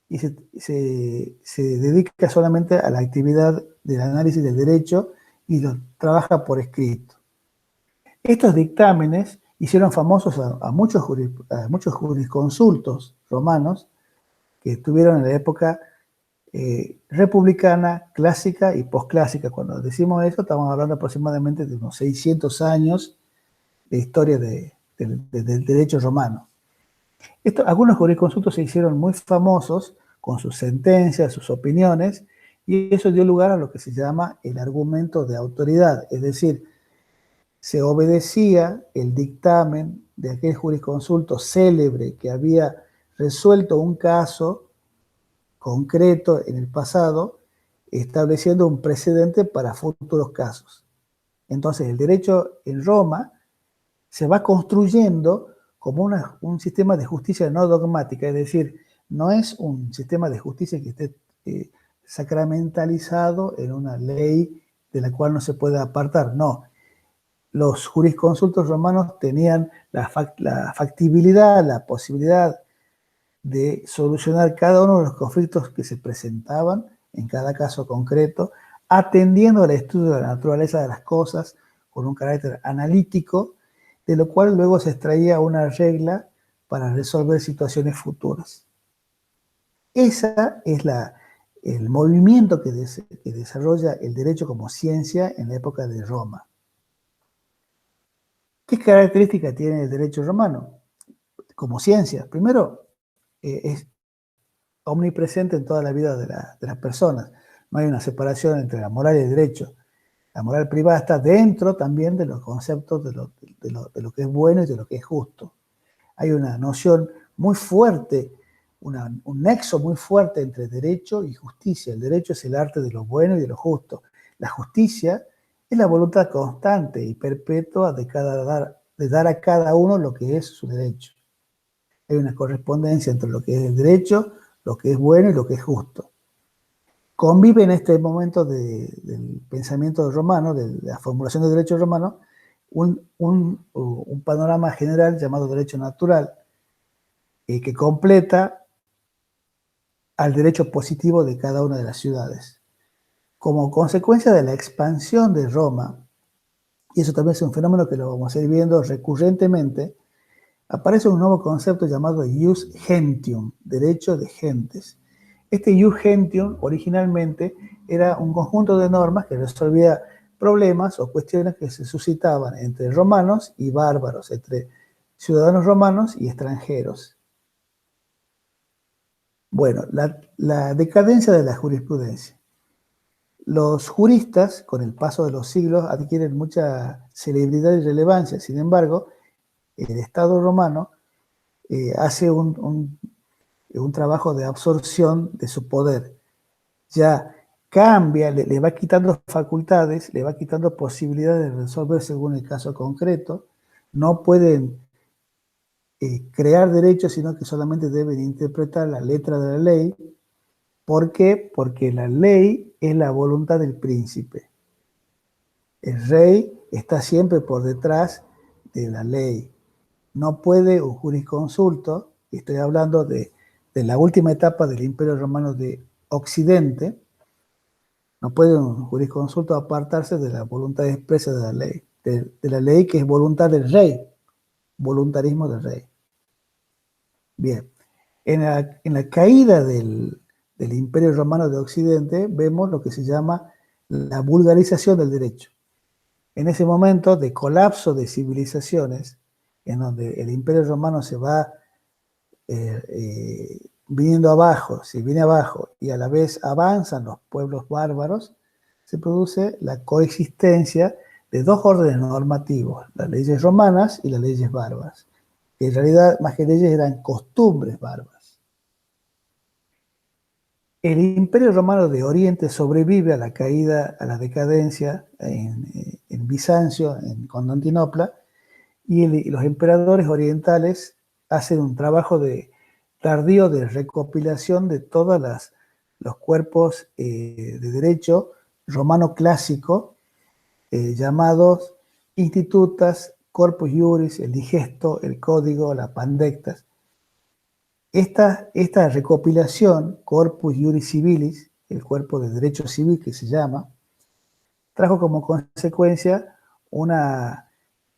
y se dedica solamente a la actividad del análisis del derecho y lo trabaja por escrito. Estos dictámenes hicieron famosos a muchos jurisconsultos romanos que estuvieron en la época republicana, clásica y posclásica. Cuando decimos eso, estamos hablando aproximadamente de unos 600 años historia del derecho romano. Algunos jurisconsultos se hicieron muy famosos con sus sentencias, sus opiniones, y eso dio lugar a lo que se llama el argumento de autoridad, es decir, se obedecía el dictamen de aquel jurisconsulto célebre que había resuelto un caso concreto en el pasado, estableciendo un precedente para futuros casos. Entonces, el derecho en Roma se va construyendo como un sistema de justicia no dogmática, es decir, no es un sistema de justicia que esté sacramentalizado en una ley de la cual no se puede apartar, no. Los jurisconsultos romanos tenían la factibilidad, la posibilidad de solucionar cada uno de los conflictos que se presentaban en cada caso concreto, atendiendo al estudio de la naturaleza de las cosas con un carácter analítico, de lo cual luego se extraía una regla para resolver situaciones futuras. Ese es el movimiento que desarrolla el derecho como ciencia en la época de Roma. ¿Qué características tiene el derecho romano como ciencia? Primero, es omnipresente en toda la vida de las personas. No hay una separación entre la moral y el derecho. La moral privada está dentro también de los conceptos de lo que es bueno y de lo que es justo. Hay una noción muy fuerte, un nexo muy fuerte entre derecho y justicia. El derecho es el arte de lo bueno y de lo justo. La justicia es la voluntad constante y perpetua de dar a cada uno lo que es su derecho. Hay una correspondencia entre lo que es el derecho, lo que es bueno y lo que es justo. Convive en este momento del pensamiento romano, de la formulación del derecho romano, un panorama general llamado derecho natural, que completa al derecho positivo de cada una de las ciudades. Como consecuencia de la expansión de Roma, y eso también es un fenómeno que lo vamos a ir viendo recurrentemente, aparece un nuevo concepto llamado ius gentium, derecho de gentes. Este ius gentium originalmente era un conjunto de normas que resolvía problemas o cuestiones que se suscitaban entre romanos y bárbaros, entre ciudadanos romanos y extranjeros. Bueno, la decadencia de la jurisprudencia. Los juristas, con el paso de los siglos, adquieren mucha celebridad y relevancia. Sin embargo, el Estado romano hace un trabajo de absorción de su poder. Ya cambia, le va quitando facultades, le va quitando posibilidades de resolver según el caso concreto. No pueden crear derechos, sino que solamente deben interpretar la letra de la ley. ¿Por qué? Porque la ley es la voluntad del príncipe. El rey está siempre por detrás de la ley. No puede un jurisconsulto, y estoy hablando de la última etapa del Imperio Romano de Occidente, no puede un jurisconsulto apartarse de la voluntad expresa de la ley, de la ley que es voluntad del rey, voluntarismo del rey. Bien, en la caída del Imperio Romano de Occidente vemos lo que se llama la vulgarización del derecho. En ese momento de colapso de civilizaciones, en donde el Imperio Romano se va viniendo abajo, se viene abajo y a la vez avanzan los pueblos bárbaros, se produce la coexistencia de dos órdenes normativos, las leyes romanas y las leyes bárbaras, que en realidad más que leyes eran costumbres bárbaras. El Imperio Romano de Oriente sobrevive a la caída, a la decadencia en Bizancio, en Constantinopla, y los emperadores orientales hacen un trabajo tardío de recopilación de todos los cuerpos de derecho romano clásico, llamados institutas, corpus iuris, el digesto, el código, la pandectas. Esta recopilación, corpus iuris civilis, el cuerpo de derecho civil que se llama, trajo como consecuencia una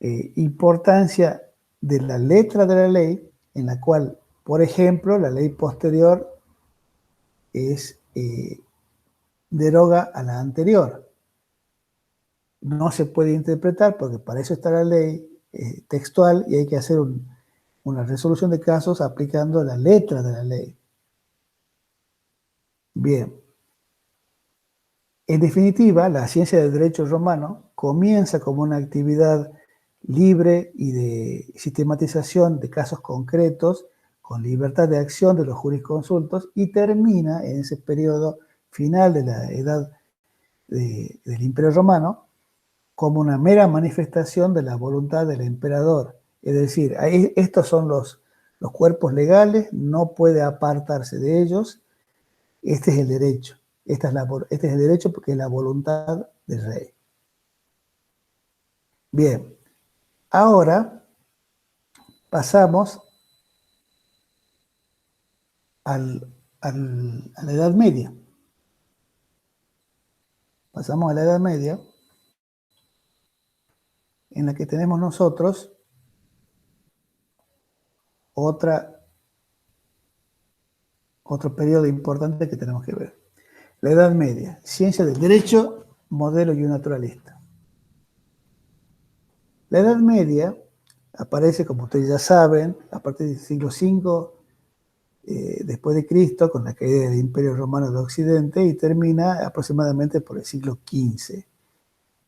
importancia de la letra de la ley, en la cual, por ejemplo, la ley posterior deroga a la anterior. No se puede interpretar porque para eso está la ley, textual y hay que hacer una resolución de casos aplicando la letra de la ley. Bien. En definitiva, la ciencia del derecho romano comienza como una actividad libre y de sistematización de casos concretos, con libertad de acción de los jurisconsultos, y termina en ese periodo final de la edad del Imperio Romano como una mera manifestación de la voluntad del emperador. Es decir, estos son los cuerpos legales, no puede apartarse de ellos, este es el derecho. Este es el derecho porque es la voluntad del rey. Bien, ahora pasamos a la Edad Media. Pasamos a la Edad Media, en la que tenemos nosotros otro periodo importante que tenemos que ver. La Edad Media, ciencia del derecho, modelo y naturalista. La Edad Media aparece, como ustedes ya saben, a partir del siglo V después de Cristo, con la caída del Imperio Romano de Occidente, y termina aproximadamente por el siglo XV,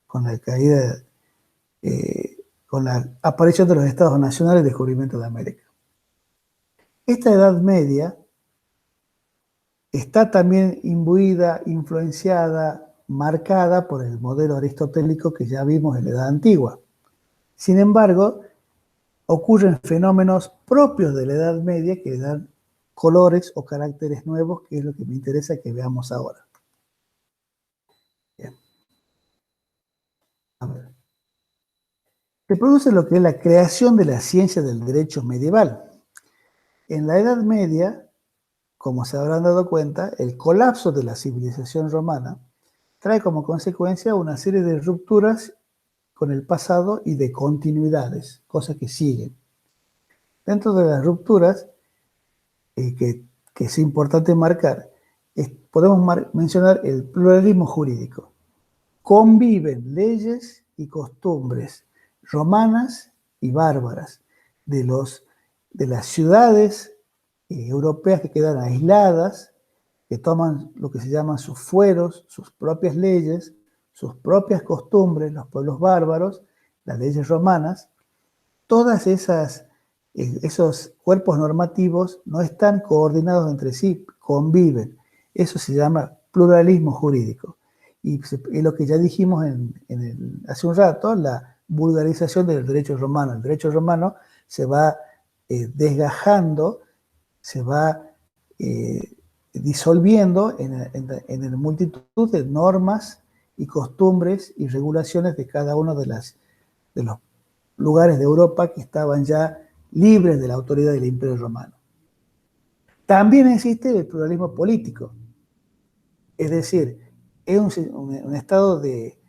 con la caída, con la aparición de los estados nacionales y descubrimiento de América. Esta Edad Media está también imbuida, influenciada, marcada por el modelo aristotélico que ya vimos en la Edad Antigua. Sin embargo, ocurren fenómenos propios de la Edad Media que le dan colores o caracteres nuevos, que es lo que me interesa que veamos ahora. Bien. A ver. Se produce lo que es la creación de la ciencia del derecho medieval. En la Edad Media, como se habrán dado cuenta, el colapso de la civilización romana trae como consecuencia una serie de rupturas con el pasado y de continuidades, cosas que siguen. Dentro de las rupturas, que es importante marcar, podemos mencionar el pluralismo jurídico. Conviven leyes y costumbres romanas y bárbaras de las ciudades europeas que quedan aisladas, que toman lo que se llaman sus fueros, sus propias leyes, sus propias costumbres, los pueblos bárbaros, las leyes romanas. Todas esos cuerpos normativos no están coordinados entre sí, conviven. Eso se llama pluralismo jurídico. Y lo que ya dijimos hace un rato, la vulgarización del derecho romano. El derecho romano se va desgajando, se va disolviendo en la multitud de normas y costumbres y regulaciones de cada uno de los lugares de Europa que estaban ya libres de la autoridad del Imperio Romano. También existe el pluralismo político, es decir, es un estado de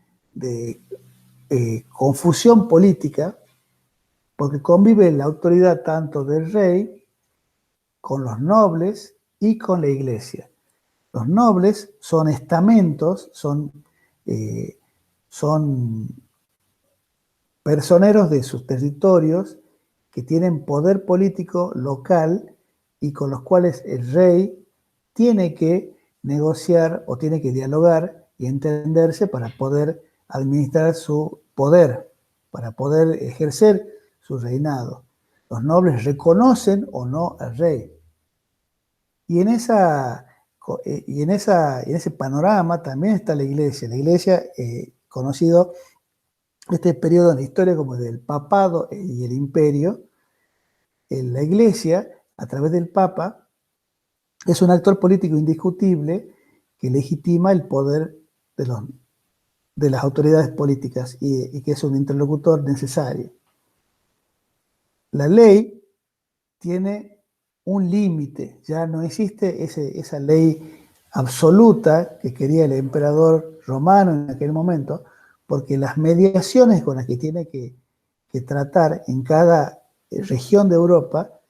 confusión política porque convive la autoridad tanto del rey con los nobles y con la iglesia. Los nobles son estamentos, son personeros de sus territorios que tienen poder político local y con los cuales el rey tiene que negociar o tiene que dialogar y entenderse para poder administrar su poder, para poder ejercer su reinado. Los nobles reconocen o no al rey. Y en ese panorama también está la iglesia. La iglesia, conocido este periodo en la historia como del papado y el imperio, la iglesia, a través del papa, es un actor político indiscutible que legitima el poder de las autoridades políticas y que es un interlocutor necesario. La ley tiene un límite, ya no existe esa ley absoluta que quería el emperador romano en aquel momento, porque las mediaciones con las que tiene que tratar en cada región de Europa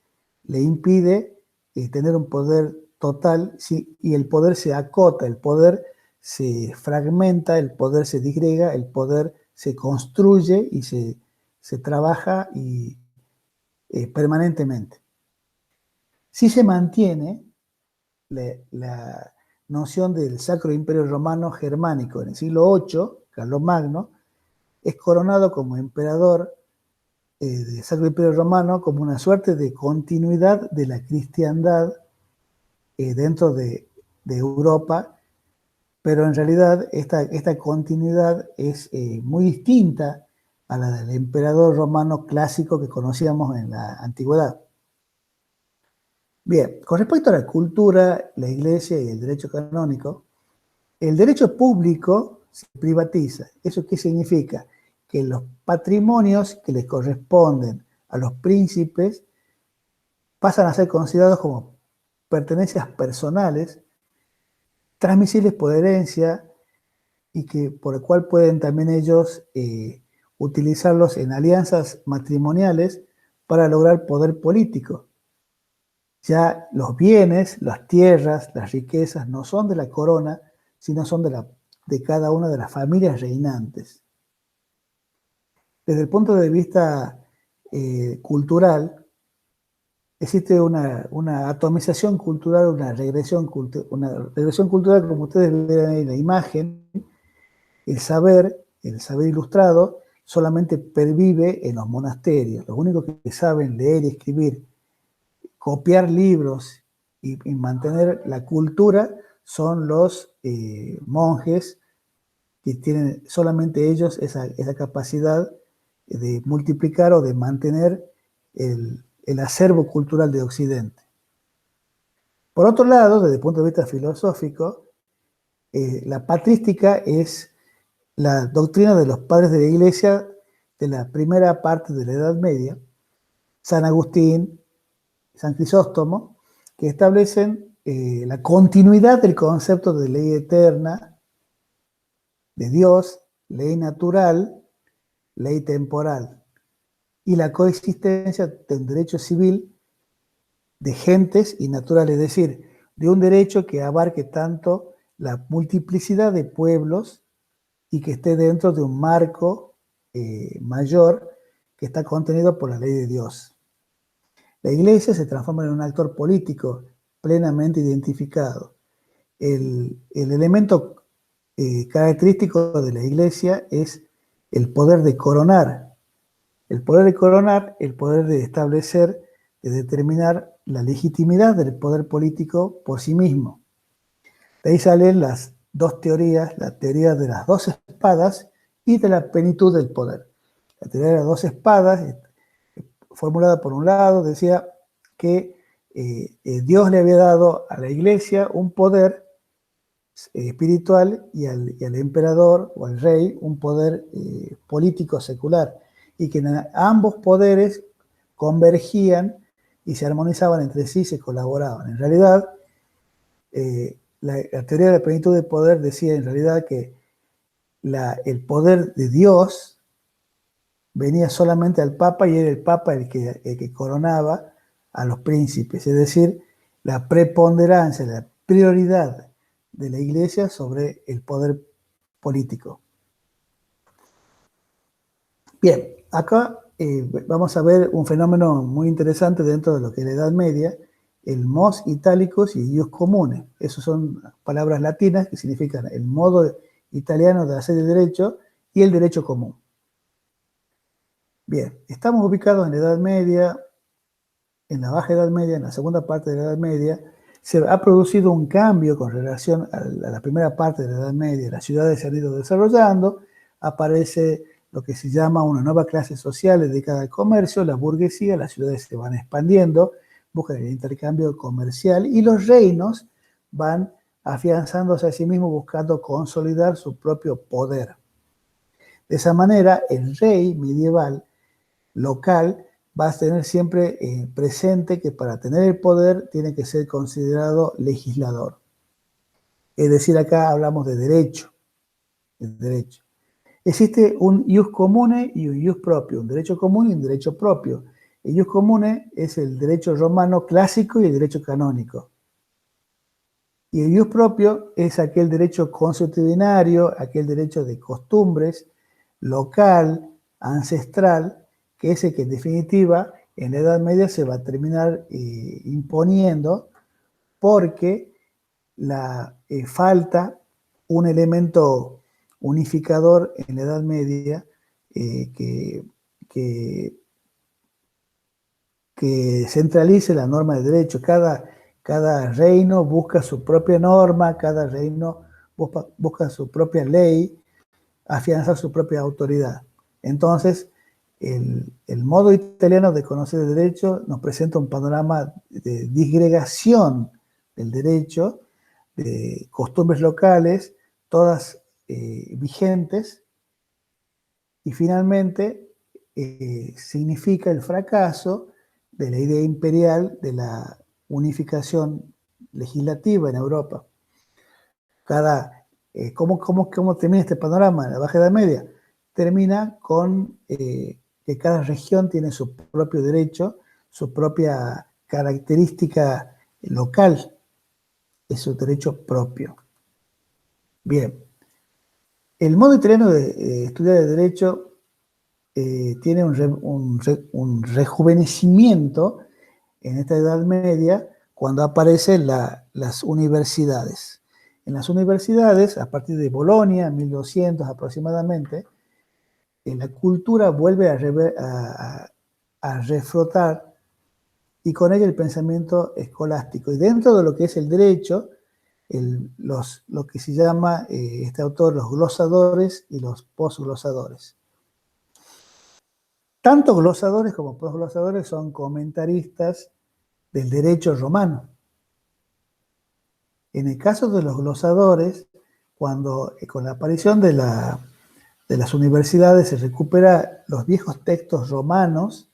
le impide tener un poder total, y el poder se acota, el poder se fragmenta, el poder se disgrega, el poder se construye y se se trabaja permanentemente. Sí se mantiene la noción del Sacro Imperio Romano Germánico. En el siglo VIII, Carlomagno es coronado como emperador del Sacro Imperio Romano como una suerte de continuidad de la cristiandad dentro de Europa, pero en realidad esta continuidad es muy distinta a la del emperador romano clásico que conocíamos en la antigüedad. Bien, con respecto a la cultura, la iglesia y el derecho canónico, el derecho público se privatiza. ¿Eso qué significa? Que los patrimonios que les corresponden a los príncipes pasan a ser considerados como pertenencias personales, transmisibles por herencia y por el cual pueden también ellos utilizarlos en alianzas matrimoniales para lograr poder político. Ya los bienes, las tierras, las riquezas no son de la corona, sino son de cada una de las familias reinantes. Desde el punto de vista cultural, existe una atomización cultural, una regresión cultural, como ustedes ven ahí en la imagen. El saber ilustrado, solamente pervive en los monasterios. Los únicos que saben leer y escribir, copiar libros y mantener la cultura son los monjes, que tienen solamente ellos esa capacidad de multiplicar o de mantener el acervo cultural de Occidente. Por otro lado, desde el punto de vista filosófico, la patrística es la doctrina de los padres de la Iglesia de la primera parte de la Edad Media, San Agustín, San Crisóstomo, que establecen la continuidad del concepto de ley eterna, de Dios, ley natural, ley temporal, y la coexistencia del derecho civil de gentes y natural, es decir, de un derecho que abarque tanto la multiplicidad de pueblos y que esté dentro de un marco mayor que está contenido por la ley de Dios. La Iglesia se transforma en un actor político plenamente identificado. El elemento característico de la Iglesia es el poder de coronar. El poder de coronar, el poder de establecer, de determinar la legitimidad del poder político por sí mismo. De ahí salen las dos teorías, la teoría de las dos espadas y de la plenitud del poder. La teoría de las dos espadas, formulada por un lado, decía que Dios le había dado a la Iglesia un poder espiritual y al emperador o al rey un poder político secular, y que ambos poderes convergían y se armonizaban entre sí, se colaboraban. En realidad, la teoría de la plenitud del poder decía en realidad que el poder de Dios venía solamente al Papa y era el Papa el que coronaba a los príncipes, es decir, la preponderancia, la prioridad de la Iglesia sobre el poder político. Bien, acá vamos a ver un fenómeno muy interesante dentro de lo que es la Edad Media, el mos italicus y ius comune. Esas son palabras latinas que significan el modo italiano de hacer el derecho y el derecho común. Bien, estamos ubicados en la Edad Media, en la Baja Edad Media, en la segunda parte de la Edad Media. Se ha producido un cambio con relación a la primera parte de la Edad Media. Las ciudades se han ido desarrollando, aparece lo que se llama una nueva clase social dedicada al comercio, la burguesía, las ciudades se van expandiendo, buscan el intercambio comercial y los reinos van afianzándose a sí mismos buscando consolidar su propio poder. De esa manera, el rey medieval local va a tener siempre presente que para tener el poder tiene que ser considerado legislador. Es decir, acá hablamos de derecho. Existe un ius comune y un ius propio, un derecho común y un derecho propio. El ius comune es el derecho romano clásico y el derecho canónico. Y el ius propio es aquel derecho consuetudinario, aquel derecho de costumbres, local, ancestral, que es el que en definitiva en la Edad Media se va a terminar imponiendo, porque falta un elemento unificador en la Edad Media que centralice la norma de derecho. Cada reino busca su propia norma, cada reino busca su propia ley, afianzar su propia autoridad. Entonces, el modo italiano de conocer el derecho nos presenta un panorama de disgregación del derecho, de costumbres locales, todas vigentes, y finalmente significa el fracaso de la idea imperial de la unificación legislativa en Europa. ¿Cómo termina este panorama en la Baja Edad Media? Termina con que cada región tiene su propio derecho, su propia característica local, es su derecho propio. Bien, el modo italiano de estudiar el derecho tiene un rejuvenecimiento en esta Edad Media cuando aparecen las universidades. En las universidades, a partir de Bolonia, 1200 aproximadamente, la cultura vuelve a reflotar, y con ella el pensamiento escolástico. Y dentro de lo que es el derecho, lo que se llama este autor los glosadores y los posglosadores. Tanto glosadores como posglosadores son comentaristas del derecho romano. En el caso de los glosadores, cuando con la aparición de las universidades se recupera los viejos textos romanos,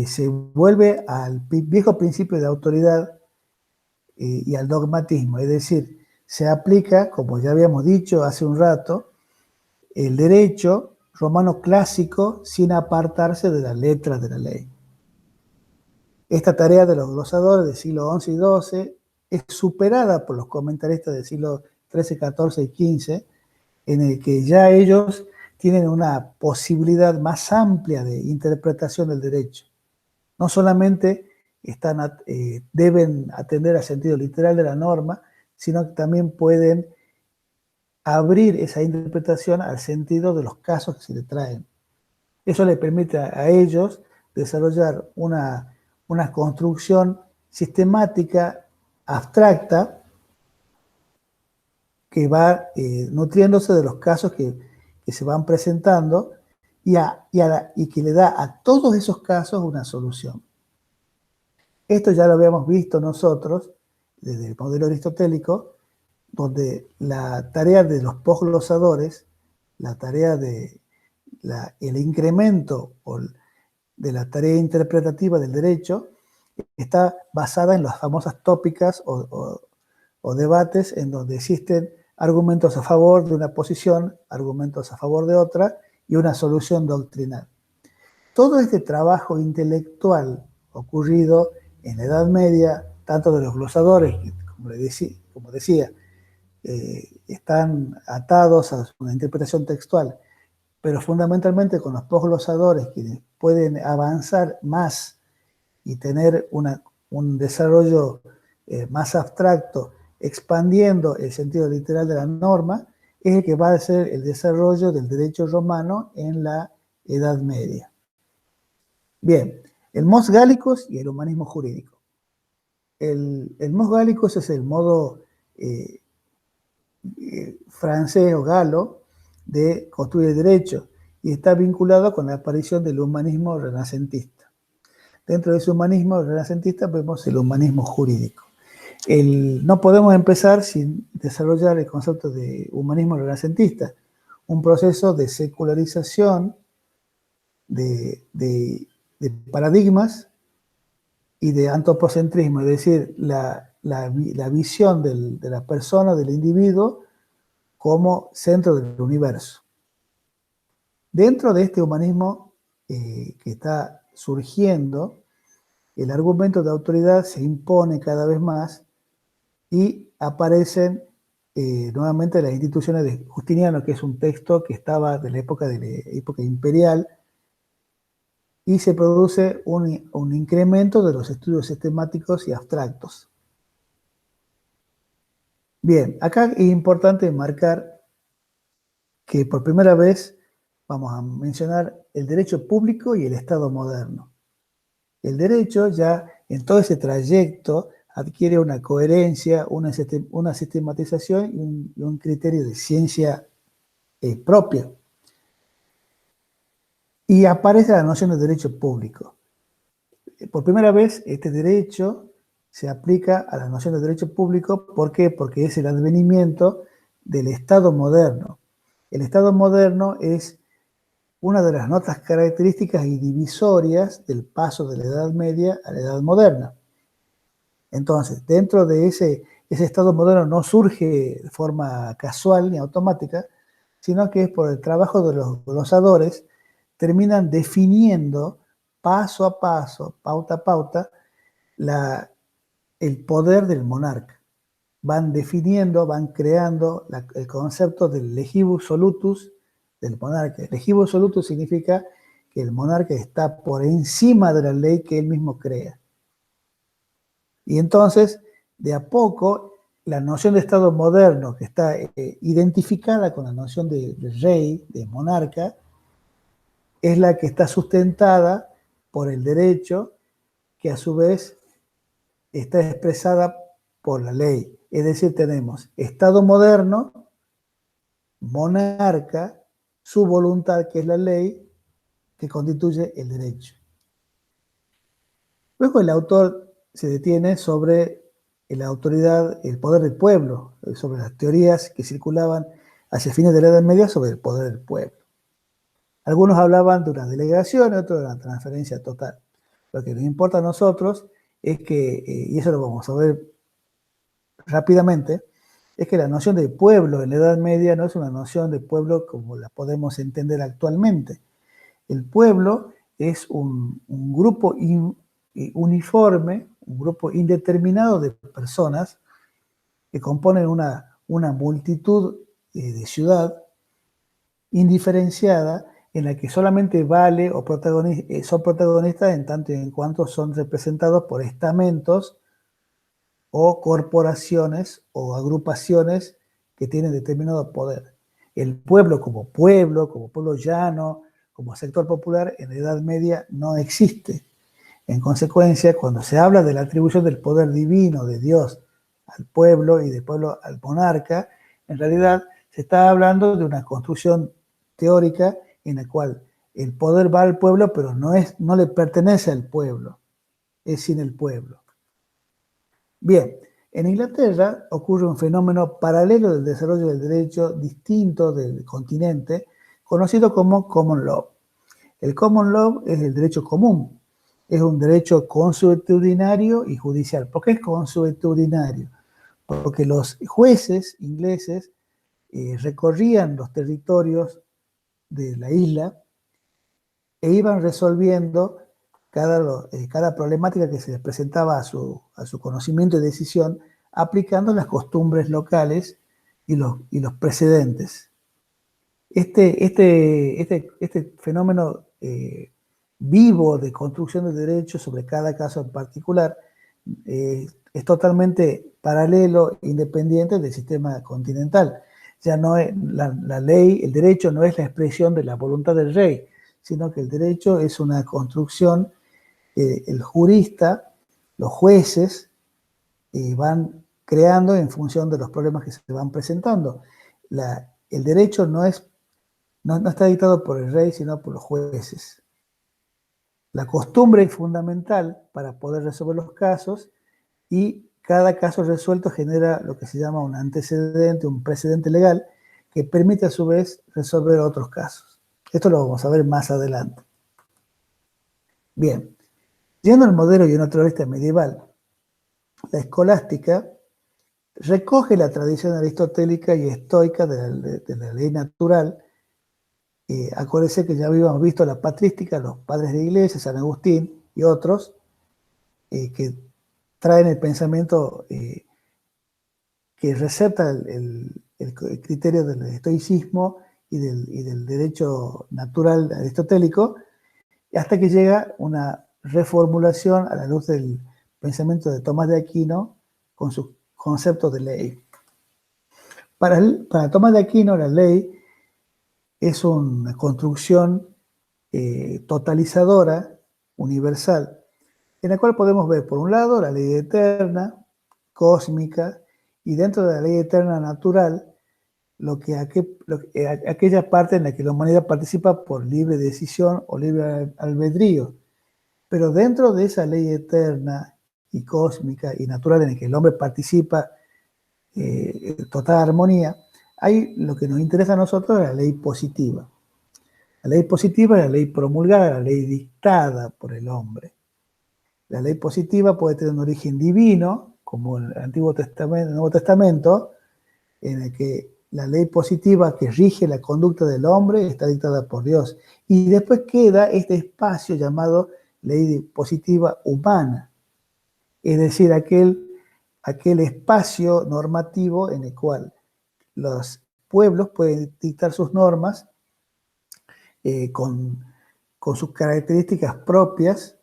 se vuelve al viejo principio de autoridad y al dogmatismo, es decir, se aplica, como ya habíamos dicho hace un rato, el derecho romano clásico sin apartarse de las letras de la ley. Esta tarea de los glosadores del siglo XI y XII es superada por los comentaristas del siglo XIII, XIV y XV, en el que ya ellos tienen una posibilidad más amplia de interpretación del derecho. No solamente deben atender al sentido literal de la norma, sino que también pueden abrir esa interpretación al sentido de los casos que se le traen. Eso le permite a ellos desarrollar una construcción sistemática, abstracta, que va nutriéndose de los casos que se van presentando y que le da a todos esos casos una solución. Esto ya lo habíamos visto nosotros desde el modelo aristotélico, donde la tarea de los posglosadores, la tarea el incremento de la tarea interpretativa del derecho, está basada en las famosas tópicas o debates en donde existen argumentos a favor de una posición, argumentos a favor de otra y una solución doctrinal. Todo este trabajo intelectual ocurrido en la Edad Media, tanto de los glosadores, que como decía, están atados a una interpretación textual, pero fundamentalmente con los posglosadores, quienes pueden avanzar más y tener un desarrollo más abstracto, expandiendo el sentido literal de la norma, es el que va a ser el desarrollo del derecho romano en la Edad Media. Bien, el mos gallicus y el humanismo jurídico. El mos gallicus es el modo francés o galo de construir el derecho y está vinculado con la aparición del humanismo renacentista. Dentro de ese humanismo renacentista vemos el humanismo jurídico. No podemos empezar sin desarrollar el concepto de humanismo renacentista, un proceso de secularización de paradigmas y de antropocentrismo, es decir, la visión de la persona, del individuo, como centro del universo. Dentro de este humanismo que está surgiendo, el argumento de autoridad se impone cada vez más y aparecen nuevamente las instituciones de Justiniano, que es un texto que estaba de la época imperial, y se produce un incremento de los estudios sistemáticos y abstractos. Bien, acá es importante marcar que por primera vez vamos a mencionar el derecho público y el Estado moderno. El derecho ya en todo ese trayecto adquiere una coherencia, una sistematización y un criterio de ciencia propio. Y aparece la noción de derecho público. Por primera vez este derecho se aplica a la noción de derecho público. ¿Por qué? Porque es el advenimiento del Estado moderno. El Estado moderno es una de las notas características y divisorias del paso de la Edad Media a la Edad Moderna. Entonces, dentro de ese Estado moderno no surge de forma casual ni automática, sino que es por el trabajo de los glosadores, terminan definiendo paso a paso, pauta a pauta, el poder del monarca. Van definiendo, van creando el concepto del legibus solutus del monarca. El legibus solutus significa que el monarca está por encima de la ley que él mismo crea. Y entonces, de a poco, la noción de Estado moderno, que está identificada con la noción de rey, de monarca, es la que está sustentada por el derecho, que a su vez está expresada por la ley. Es decir, tenemos Estado moderno, monarca, su voluntad, que es la ley, que constituye el derecho. Luego el autor se detiene sobre la autoridad, el poder del pueblo, sobre las teorías que circulaban hacia fines de la Edad Media sobre el poder del pueblo. Algunos hablaban de una delegación, otros de una transferencia total. Lo que nos importa a nosotros es que, y eso lo vamos a ver rápidamente, es que la noción de pueblo en la Edad Media no es una noción de pueblo como la podemos entender actualmente. El pueblo es un grupo uniforme, un grupo indeterminado de personas que componen una multitud de ciudad indiferenciada en la que solamente vale o son protagonistas en tanto y en cuanto son representados por estamentos o corporaciones o agrupaciones que tienen determinado poder. El pueblo como pueblo llano, como sector popular, en la Edad Media no existe. En consecuencia, cuando se habla de la atribución del poder divino de Dios al pueblo y del pueblo al monarca, en realidad se está hablando de una construcción teórica en la cual el poder va al pueblo, pero no le pertenece al pueblo, es sin el pueblo. Bien, en Inglaterra ocurre un fenómeno paralelo del desarrollo del derecho distinto del continente, conocido como common law. El common law es el derecho común, es un derecho consuetudinario y judicial. ¿Por qué es consuetudinario? Porque los jueces ingleses recorrían los territorios de la isla e iban resolviendo cada problemática que se les presentaba a su conocimiento y decisión, aplicando las costumbres locales y los precedentes. Este fenómeno vivo de construcción de derechos sobre cada caso en particular es totalmente paralelo, independiente del sistema continental. Ya no es la ley, el derecho no es la expresión de la voluntad del rey, sino que el derecho es una construcción que el jurista, los jueces, van creando en función de los problemas que se van presentando. El derecho no está dictado por el rey, sino por los jueces. La costumbre es fundamental para poder resolver los casos y cada caso resuelto genera lo que se llama un antecedente, un precedente legal que permite a su vez resolver otros casos. Esto lo vamos a ver más adelante. Bien, yendo al modelo naturalista medieval, la escolástica recoge la tradición aristotélica y estoica de la ley natural. Acuérdense que ya habíamos visto la patrística, los padres de iglesia, San Agustín y otros, que traen el pensamiento que recepta el criterio del estoicismo y del derecho natural aristotélico, hasta que llega una reformulación a la luz del pensamiento de Tomás de Aquino con sus conceptos de ley. Para Tomás de Aquino, la ley es una construcción totalizadora, universal, en la cual podemos ver, por un lado, la ley eterna, cósmica, y dentro de la ley eterna natural, aquella parte en la que la humanidad participa por libre decisión o libre albedrío. Pero dentro de esa ley eterna y cósmica y natural en la que el hombre participa en total armonía, hay lo que nos interesa a nosotros, la ley positiva. La ley positiva es la ley promulgada, la ley dictada por el hombre. La ley positiva puede tener un origen divino, como el Antiguo Testamento, el Nuevo Testamento, en el que la ley positiva que rige la conducta del hombre está dictada por Dios. Y después queda este espacio llamado ley positiva humana, es decir, aquel espacio normativo en el cual los pueblos pueden dictar sus normas con sus características propias,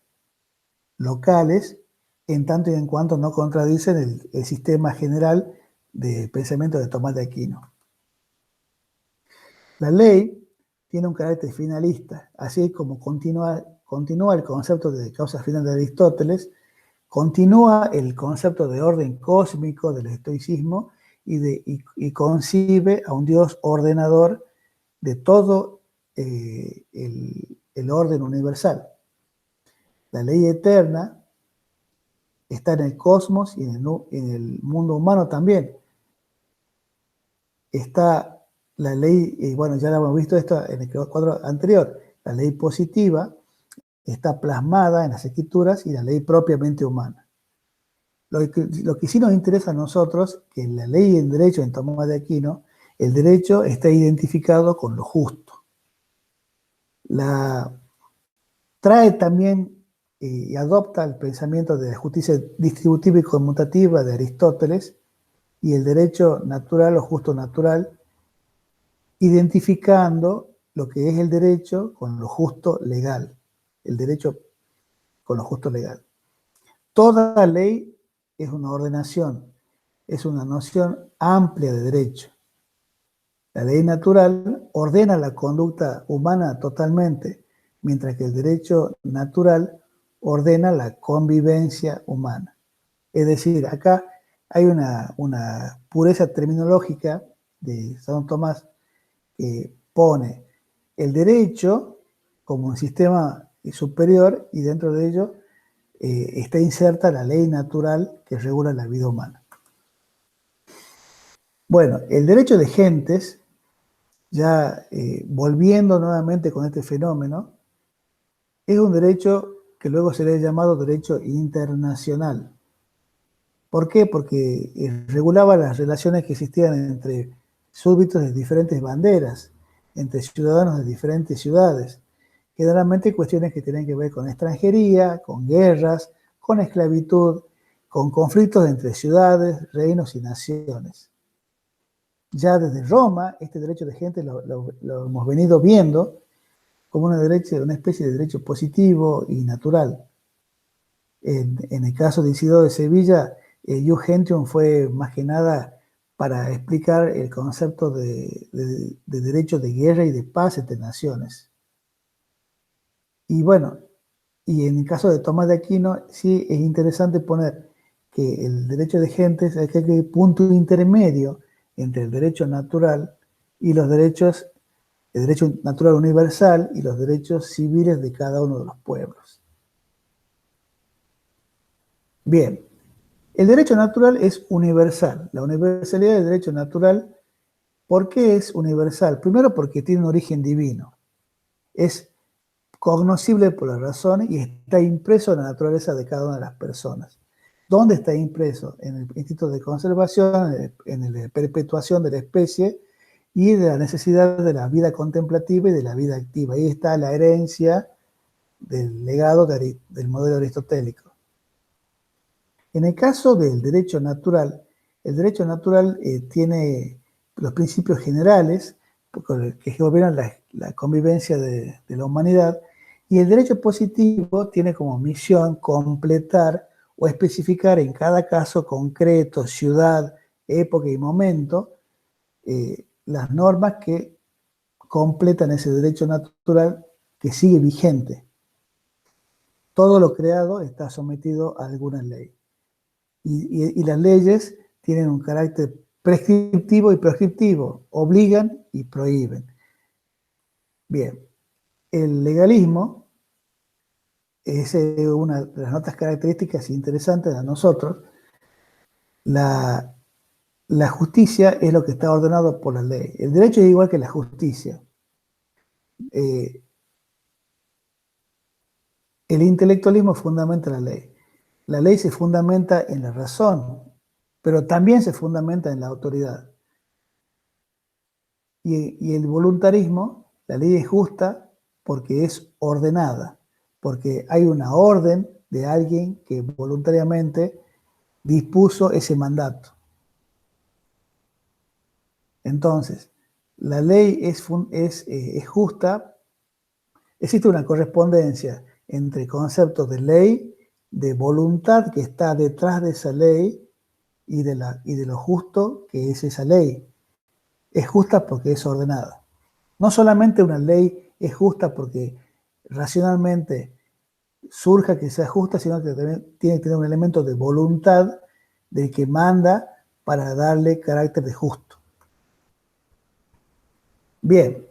locales, en tanto y en cuanto no contradicen el sistema general de pensamiento de Tomás de Aquino. La ley tiene un carácter finalista, así como continúa el concepto de causa final de Aristóteles, continúa el concepto de orden cósmico del estoicismo y concibe a un Dios ordenador de todo el orden universal. La ley eterna está en el cosmos y en el mundo humano también. Está la ley, bueno, ya lo hemos visto esto en el cuadro anterior, la ley positiva está plasmada en las escrituras y la ley propiamente humana. Lo que sí nos interesa a nosotros, que en la ley y el derecho en Tomás de Aquino, el derecho está identificado con lo justo. Trae también y adopta el pensamiento de la justicia distributiva y conmutativa de Aristóteles y el derecho natural o justo natural, identificando lo que es el derecho con lo justo legal, el derecho con lo justo legal. Toda ley es una ordenación, es una noción amplia de derecho. La ley natural ordena la conducta humana totalmente, mientras que el derecho natural ordena la convivencia humana. Es decir, acá hay una pureza terminológica de Santo Tomás que pone el derecho como un sistema superior y dentro de ello está inserta la ley natural que regula la vida humana. Bueno, el derecho de gentes, ya volviendo nuevamente con este fenómeno, es un derecho que luego será llamado derecho internacional. ¿Por qué? Porque regulaba las relaciones que existían entre súbditos de diferentes banderas, entre ciudadanos de diferentes ciudades, generalmente cuestiones que tienen que ver con extranjería, con guerras, con esclavitud, con conflictos entre ciudades, reinos y naciones. Ya desde Roma, este derecho de gente lo hemos venido viendo como una especie de derecho positivo y natural. En el caso de Isidoro de Sevilla, Ius Gentium fue más que nada para explicar el concepto de derecho de guerra y de paz entre naciones. Y bueno, y en el caso de Tomás de Aquino, sí es interesante poner que el derecho de gentes es aquel punto intermedio entre el derecho natural y los derechos, el derecho natural universal y los derechos civiles de cada uno de los pueblos. Bien, el derecho natural es universal. La universalidad del derecho natural, ¿por qué es universal? Primero porque tiene un origen divino. Es cognoscible por las razones y está impreso en la naturaleza de cada una de las personas. ¿Dónde está impreso? En el instinto de conservación, en la perpetuación de la especie y de la necesidad de la vida contemplativa y de la vida activa. Ahí está la herencia del legado del modelo aristotélico. En el caso del derecho natural, el derecho natural tiene los principios generales que gobiernan la convivencia de la humanidad Y el derecho positivo tiene como misión completar o especificar en cada caso concreto, ciudad, época y momento, las normas que completan ese derecho natural que sigue vigente. Todo lo creado está sometido a alguna ley. Y las leyes tienen un carácter prescriptivo y proscriptivo, obligan y prohíben. Bien, el legalismo es una de las notas características interesantes de nosotros. La justicia es lo que está ordenado por la ley. El derecho es igual que la justicia. Eh, el intelectualismo fundamenta la ley. La ley se fundamenta en la razón, pero también se fundamenta en la autoridad. Y el voluntarismo, la ley es justa porque es ordenada, porque hay una orden de alguien que voluntariamente dispuso ese mandato. Entonces, la ley es justa. Existe una correspondencia entre conceptos de ley, de voluntad que está detrás de esa ley y de lo justo que es esa ley. Es justa porque es ordenada. No solamente una ley es justa porque racionalmente surja que sea justa, sino que también tiene que tener un elemento de voluntad del que manda para darle carácter de justo. Bien,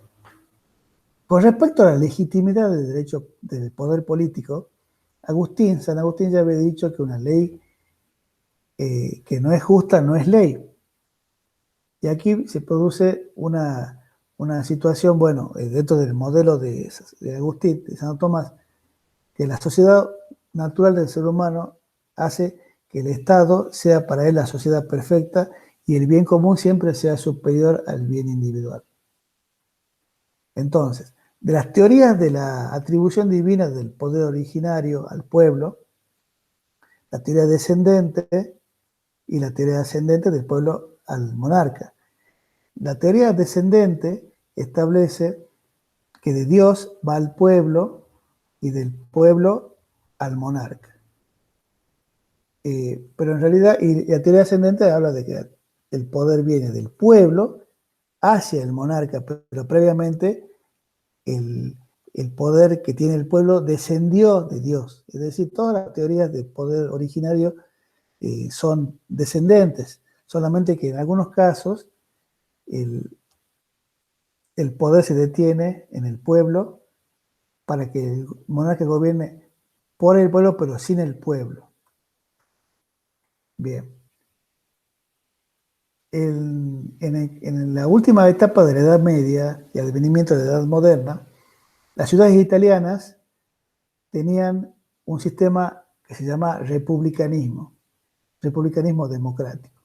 con respecto a la legitimidad del derecho del poder político, San Agustín ya había dicho que una ley que no es justa no es ley. Y aquí se produce una situación, bueno, dentro del modelo de Agustín, de Santo Tomás, que la sociedad natural del ser humano hace que el Estado sea para él la sociedad perfecta y el bien común siempre sea superior al bien individual. Entonces, de las teorías de la atribución divina del poder originario al pueblo, la teoría descendente y la teoría ascendente del pueblo al monarca. La teoría descendente establece que de Dios va al pueblo y del pueblo al monarca. Pero en realidad, y la teoría ascendente habla de que el poder viene del pueblo hacia el monarca, pero previamente el poder que tiene el pueblo descendió de Dios. Es decir, todas las teorías de poder originario son descendentes, solamente que en algunos casos el poder se detiene en el pueblo para que el monarca gobierne por el pueblo, pero sin el pueblo. Bien. En la última etapa de la Edad Media y advenimiento de la Edad Moderna, las ciudades italianas tenían un sistema que se llama republicanismo democrático.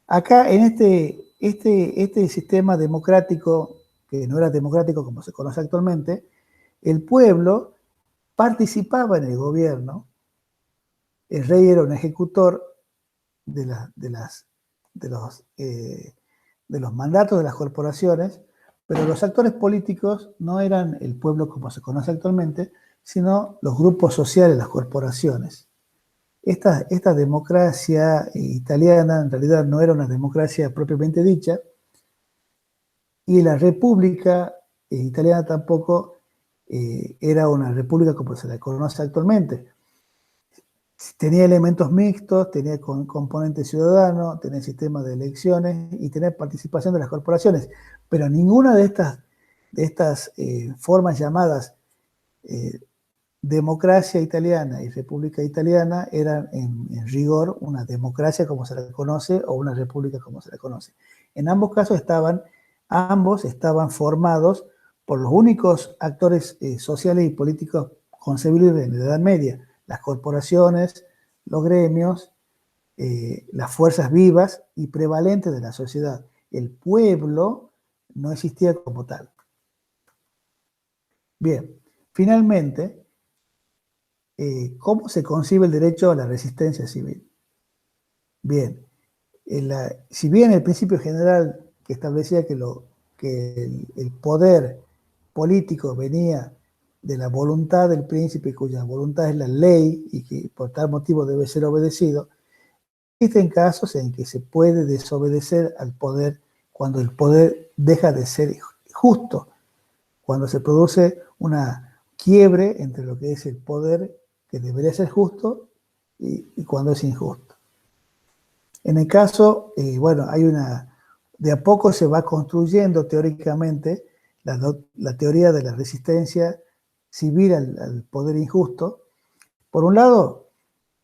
Acá en este sistema democrático, que no era democrático como se conoce actualmente, el pueblo participaba en el gobierno, el rey era un ejecutor de, de los mandatos de las corporaciones, pero los actores políticos no eran el pueblo como se conoce actualmente, sino los grupos sociales, las corporaciones. Esta democracia italiana en realidad no era una democracia propiamente dicha, y la república italiana tampoco era una república como se la conoce actualmente. Tenía elementos mixtos, tenía componente ciudadano, tenía sistema de elecciones y tenía participación de las corporaciones, pero ninguna de estas formas llamadas democracia italiana y república italiana eran en rigor una democracia como se la conoce o una república como se la conoce. En ambos casos ambos estaban formados por los únicos actores sociales y políticos concebibles en la Edad Media, las corporaciones, los gremios, las fuerzas vivas y prevalentes de la sociedad. El pueblo no existía como tal. Bien, finalmente, ¿cómo se concibe el derecho a la resistencia civil? Bien, si bien el principio general que establecía que el poder político venía de la voluntad del príncipe, cuya voluntad es la ley y que por tal motivo debe ser obedecido, existen casos en que se puede desobedecer al poder cuando el poder deja de ser justo, cuando se produce una quiebre entre lo que es el poder que debería ser justo y cuando es injusto. En el caso, bueno, de a poco se va construyendo teóricamente la teoría de la resistencia civil al poder injusto. Por un lado,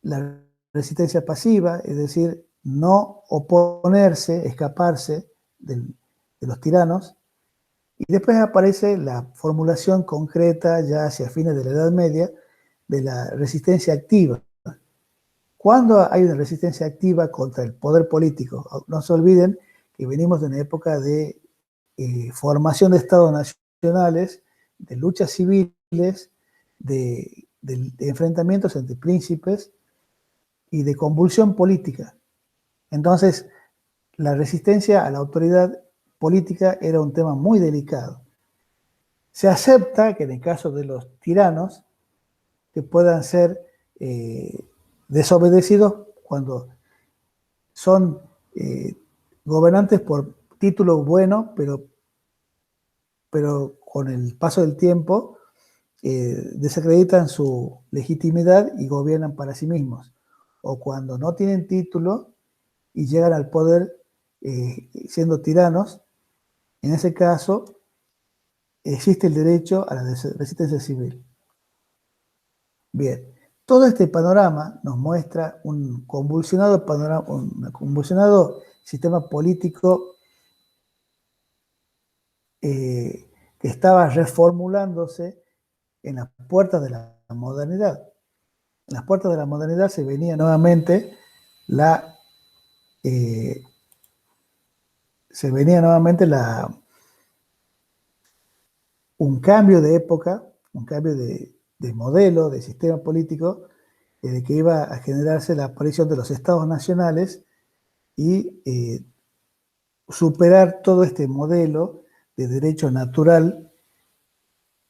la resistencia pasiva, es decir, no oponerse, escaparse de los tiranos, y después aparece la formulación concreta ya hacia fines de la Edad Media de la resistencia activa. ¿Cuándo hay una resistencia activa contra el poder político? No se olviden que venimos de una época de formación de estados nacionales, de luchas civiles, de enfrentamientos entre príncipes y de convulsión política. Entonces, la resistencia a la autoridad política era un tema muy delicado. Se acepta que en el caso de los tiranos, que puedan ser desobedecidos cuando son gobernantes por título bueno, pero con el paso del tiempo desacreditan su legitimidad y gobiernan para sí mismos. O cuando no tienen título y llegan al poder siendo tiranos, en ese caso existe el derecho a la resistencia civil. Bien, todo este panorama nos muestra un convulsionado sistema político que estaba reformulándose en las puertas de la modernidad. En las puertas de la modernidad se venía nuevamente un cambio de época, un cambio de modelo, de sistema político, de que iba a generarse la aparición de los estados nacionales y superar todo este modelo de derecho natural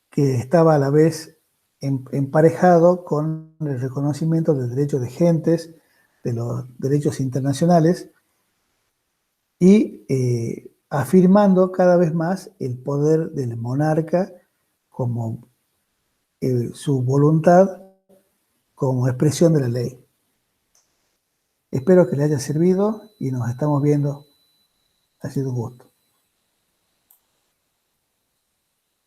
que estaba a la vez emparejado con el reconocimiento del derecho de gentes, de los derechos internacionales y afirmando cada vez más el poder del monarca como su voluntad como expresión de la ley. Espero que les haya servido y nos estamos viendo. Ha sido un gusto.